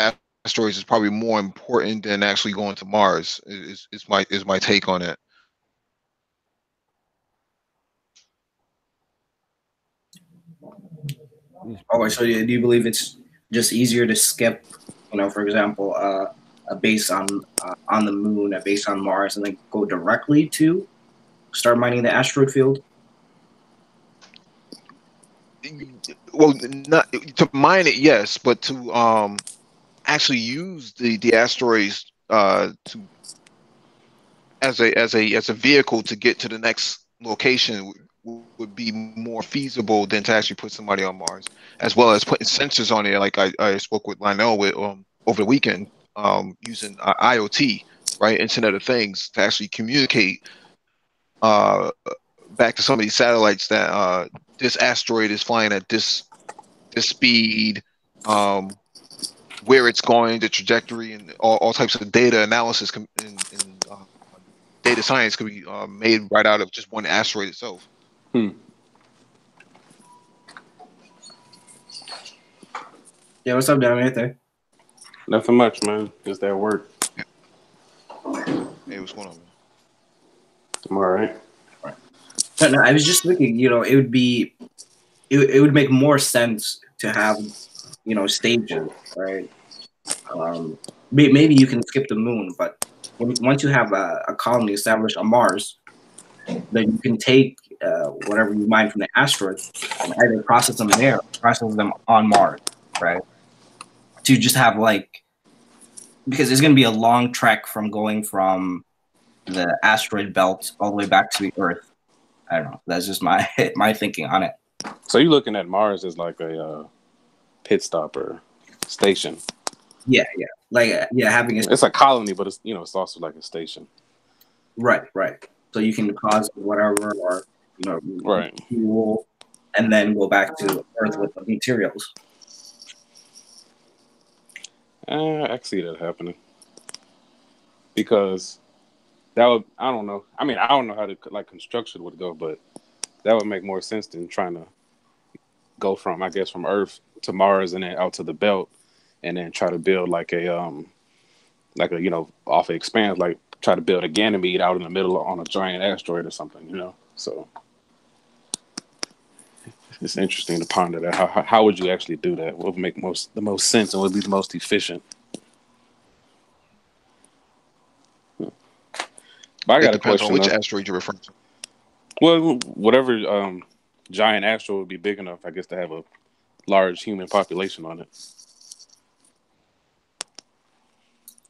asteroids is probably more important than actually going to Mars. Is my take on it. Oh, so do you believe it's just easier to skip, you know, for example, a base on the moon, a base on Mars, and then go directly to start mining the asteroid field? Well, not to mine it, yes, but to actually use the asteroids to as a vehicle to get to the next location would be more feasible than to actually put somebody on Mars, as well as putting sensors on there. Like I spoke with Lionel with over the weekend, using IoT, right, Internet of Things, to actually communicate back to some of these satellites that this asteroid is flying at this speed, where it's going, the trajectory, and all types of data analysis and data science could be made right out of just one asteroid itself. Yeah, what's up, down right there? Nothing much, man. Just that work. Hey, what's going on, man? I'm all right. No, I was just thinking, you know, it would make more sense to have, you know, stages, right? Maybe you can skip the moon, but once you have a colony established on Mars, then you can take whatever you mine from the asteroid and either process them there, or process them on Mars, right? To just have, like, because it's going to be a long trek from going from the asteroid belt all the way back to the Earth. I don't know. That's just my thinking on it. So you're looking at Mars as like a pit stop or station. Yeah. Like, having It's a colony, but it's, you know, it's also like a station. Right. So you can cause whatever, or, you know, right, fuel, and then go back to Earth with the materials. I can see that happening, because that would, I don't know. I mean, I don't know how the like construction would go, but that would make more sense than trying to go from, I guess, from Earth to Mars and then out to the belt, and then try to build like a you know, off it expands, like try to build a Ganymede out in the middle on a giant asteroid or something, you know. So it's interesting to ponder that. How would you actually do that? What would make the most sense and would be the most efficient? But I got a question. Which asteroid you're referring to? Well, whatever giant asteroid would be big enough, I guess, to have a large human population on it.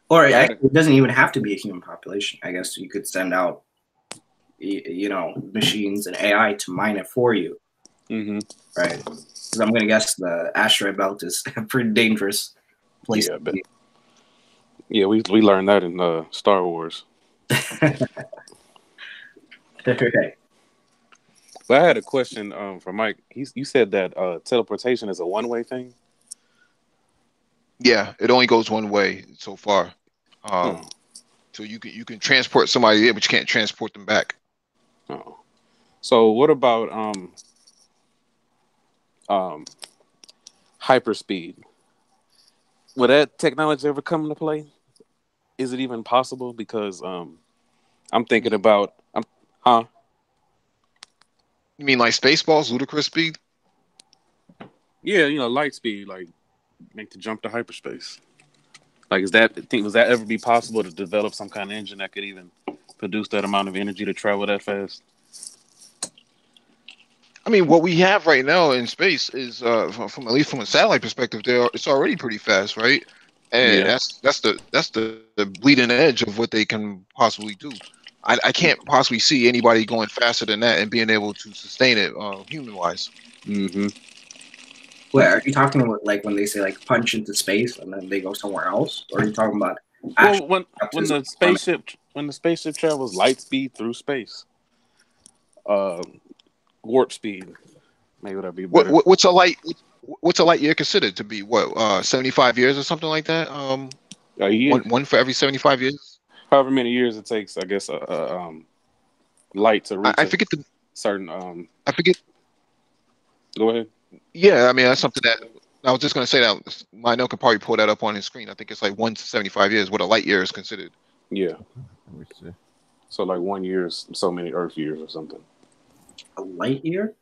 Or it doesn't even have to be a human population. I guess you could send out, you know, machines and AI to mine it for you. Mm-hmm. Right. Because I'm gonna guess the asteroid belt is a pretty dangerous place. Yeah, but yeah, we learned that in Star Wars. Okay. But I had a question for Mike. You said that teleportation is a one-way thing. Yeah, it only goes one way so far. So you can transport somebody there, but you can't transport them back. Oh. So what about hyperspeed? Would that technology ever come into play? Is it even possible? Because I'm thinking about You mean like Spaceballs, ludicrous speed? Yeah, light speed, like make the jump to hyperspace. Like, was that ever be possible to develop some kind of engine that could even produce that amount of energy to travel that fast? I mean, what we have right now in space is, from at least from a satellite perspective, it's already pretty fast, right? And Yeah. that's the bleeding edge of what they can possibly do. I can't possibly see anybody going faster than that and being able to sustain it human wise. Mm-hmm. Wait, are you talking about like when they say like punch into space and then they go somewhere else, or are you talking about? Well, when the spaceship travels light speed through space, warp speed, maybe that'd be better. What's a light year considered to be? 75 years or something like that? A year, one for every 75 years. however many years it takes, I guess. Light to reach. I forget the certain. I forget. Go ahead. Yeah, I mean that's something that I was just going to say that Lionel could probably pull that up on his screen. I think it's like 1 to 75 years. What a light year is considered. Yeah. Let me see. So like 1 year is so many Earth years or something. A light year?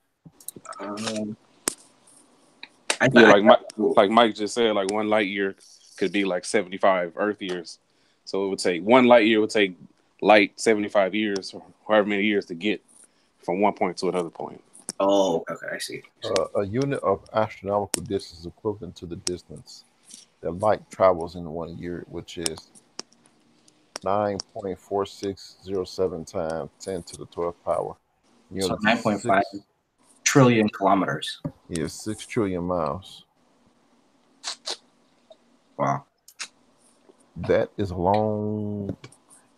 Like Mike just said, like 1 light year could be like 75 Earth years. So it would take 1 light year would take light 75 years or however many years to get from one point to another point. Oh, okay, I see. A unit of astronomical distance is equivalent to the distance that light travels in 1 year, which is 9.4607 times 10 to the 12th power. So 9.5 trillion kilometers. Yeah, 6 trillion miles. Wow. That is a long.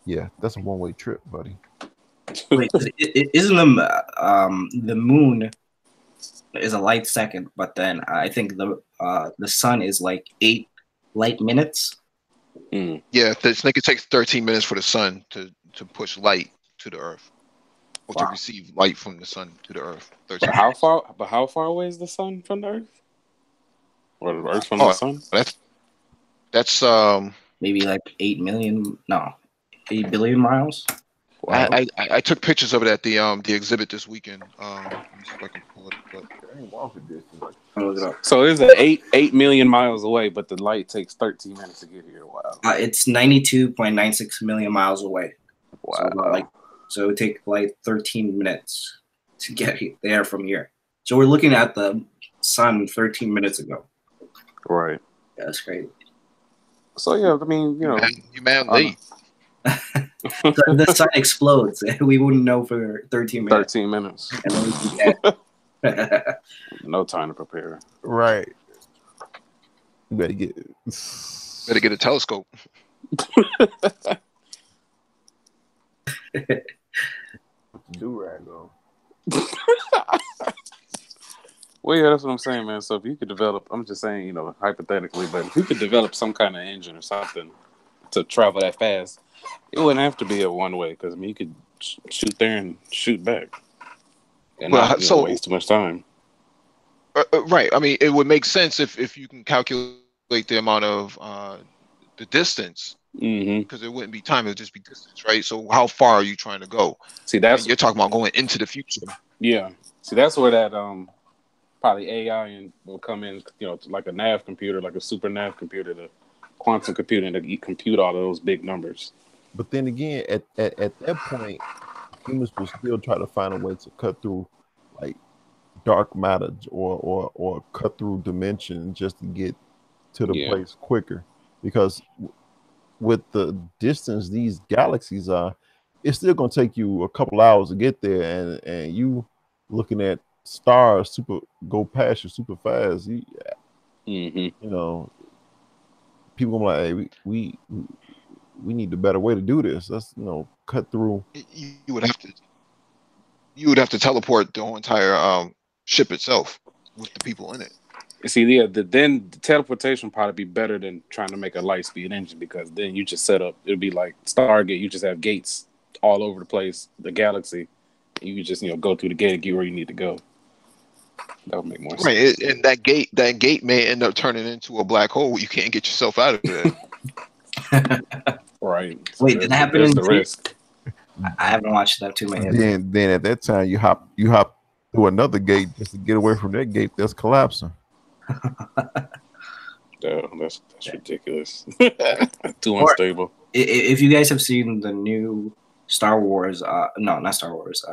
Yeah, that's a one-way trip, buddy. Wait, isn't the moon is a light second, but then I think the sun is like 8 light minutes. Yeah, I think it takes 13 minutes for the sun to push light to the Earth, or to receive light from the sun to the Earth. But how far away is the sun from the Earth? Or the Earth from the sun? That's maybe like 8 billion miles. Wow. I took pictures of it at the exhibit this weekend. Let me see if I can pull it up. So it's 8 million miles away, but the light takes 13 minutes to get here. Wow. It's 92.96 million miles away. Wow. So it would take like 13 minutes to get there from here. So we're looking at the sun 13 minutes ago. Right. Yeah, that's crazy. So yeah, I mean, you man late. So if the sun explodes, we wouldn't know for 13 minutes. 13 minutes. No time to prepare. Right. You better get a telescope. Do-rag on. Well, yeah, that's what I'm saying, man. So if you could develop, I'm just saying, hypothetically, but if you could develop some kind of engine or something to travel that fast, it wouldn't have to be a one-way, because you could shoot there and shoot back, and not waste too much time. Right. I mean, it would make sense if you can calculate the amount of the distance, because it wouldn't be time; it would just be distance, right? So, how far are you trying to go? See, you're talking about going into the future. Yeah. See, that's where that probably AI will come in. Like a nav computer, like a super nav computer, the quantum computing to compute all of those big numbers. But then again, at that point, humans will still try to find a way to cut through like dark matter or cut through dimension just to get to the place quicker. Because with the distance these galaxies are, it's still going to take you a couple hours to get there, and you looking at stars super go past you super fast, Mm-hmm. you know, people gonna be like, hey, we need a better way to do this. Let's cut through. You would have to teleport the whole entire ship itself with the people in it. See, yeah, then the teleportation probably be better than trying to make a light speed engine, because then you just set up. It'll be like Stargate. You just have gates all over the place, the galaxy. You could just go through the gate and get where you need to go. That would make more sense. Right, and that gate may end up turning into a black hole. You can't get yourself out of there. Right. So Wait, did that happen there's in the risk. I haven't watched that too many. Then at that time you hop through another gate just to get away from that gate that's collapsing. Yeah, that's ridiculous. Too unstable. If you guys have seen the new Star Wars, no, not Star Wars,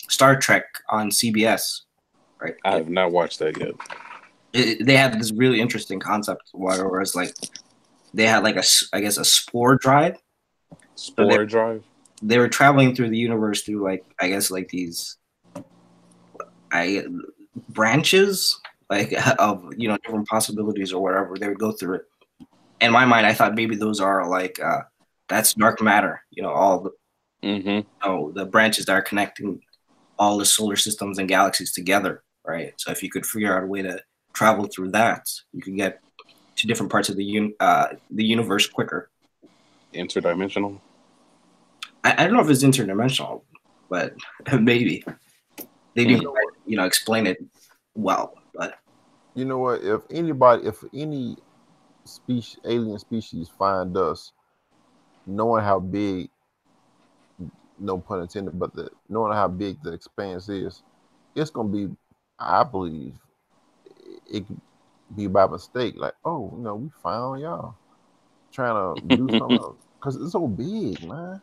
Star Trek on CBS, right? I have not watched that yet. They had this really interesting concept where it's like they had like a spore drive. Spore drive. They were traveling through the universe through like these branches of different possibilities or whatever. They would go through it. In my mind, I thought maybe those are like that's dark matter. All the the branches that are connecting all the solar systems and galaxies together, right? So if you could figure out a way to travel through that, you could get to different parts of the universe quicker. Interdimensional. I don't know if it's interdimensional, but maybe they didn't explain it well. But You know what? If any alien species find us, knowing how big, no pun intended, but knowing how big the expanse is, it's gonna be, I believe, it could be by mistake. Like, oh, we found y'all trying to do something because it's so big, man.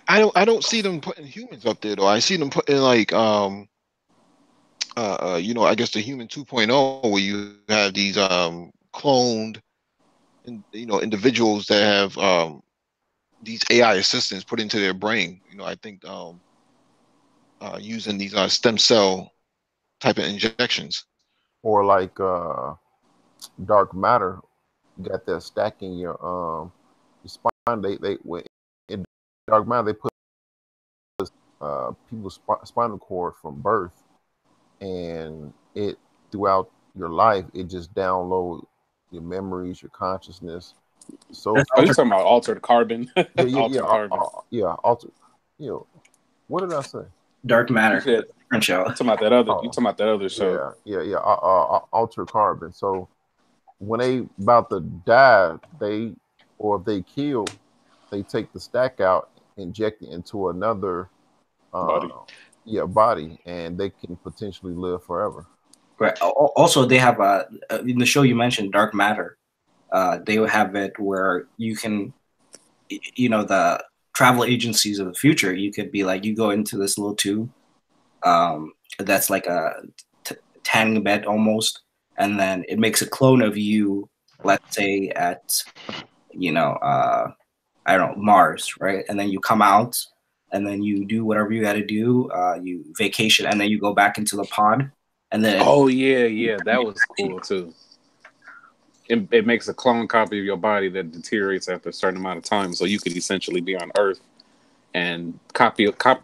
I don't see them putting humans up there though. I see them putting like I guess the human 2.0, where you have these cloned individuals that have these AI assistants put into their brain. I think using these stem cell type of injections. Or like dark matter, you got that stacking your spine. In dark matter they put people's spinal cord from birth, and it throughout your life it just download your memories, your consciousness. So are you talking about altered carbon? Yeah, altered. What did I say? Dark matter. Different show. You talking about that other? You talking about that other show? Yeah. Altered carbon. So when they about to die, if they killed, they take the stack out, inject it into another body, and they can potentially live forever. Right. Also, they have in the show you mentioned, Dark Matter. They will have it where you can, the travel agencies of the future. You could be like, you go into this little tube, that's like a tanning bed almost, and then it makes a clone of you. Let's say at, I don't know, Mars, right? And then you come out, and then you do whatever you got to do. You vacation, and then you go back into the pod, and then that was cool too. It makes a clone copy of your body that deteriorates after a certain amount of time, so you could essentially be on Earth and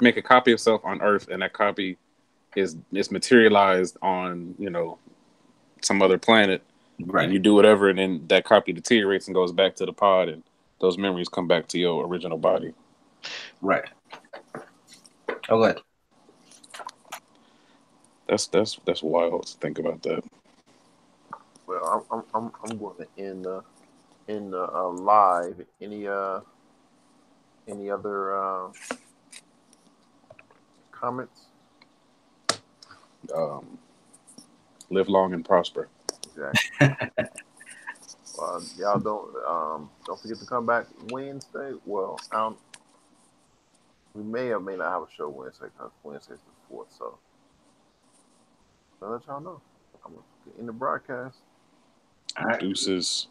make a copy of yourself on Earth, and that copy is materialized on some other planet, right? And you do whatever, and then that copy deteriorates and goes back to the pod, and those memories come back to your original body. Right. Oh, good. That's wild to think about that. Well, I'm going to end live. Any other comments? Live long and prosper. Exactly. Y'all don't forget to come back Wednesday. Well, we may or may not have a show Wednesday because Wednesday's the 4th. So I'll let y'all know. I'm gonna get in the broadcast. All right. Deuces.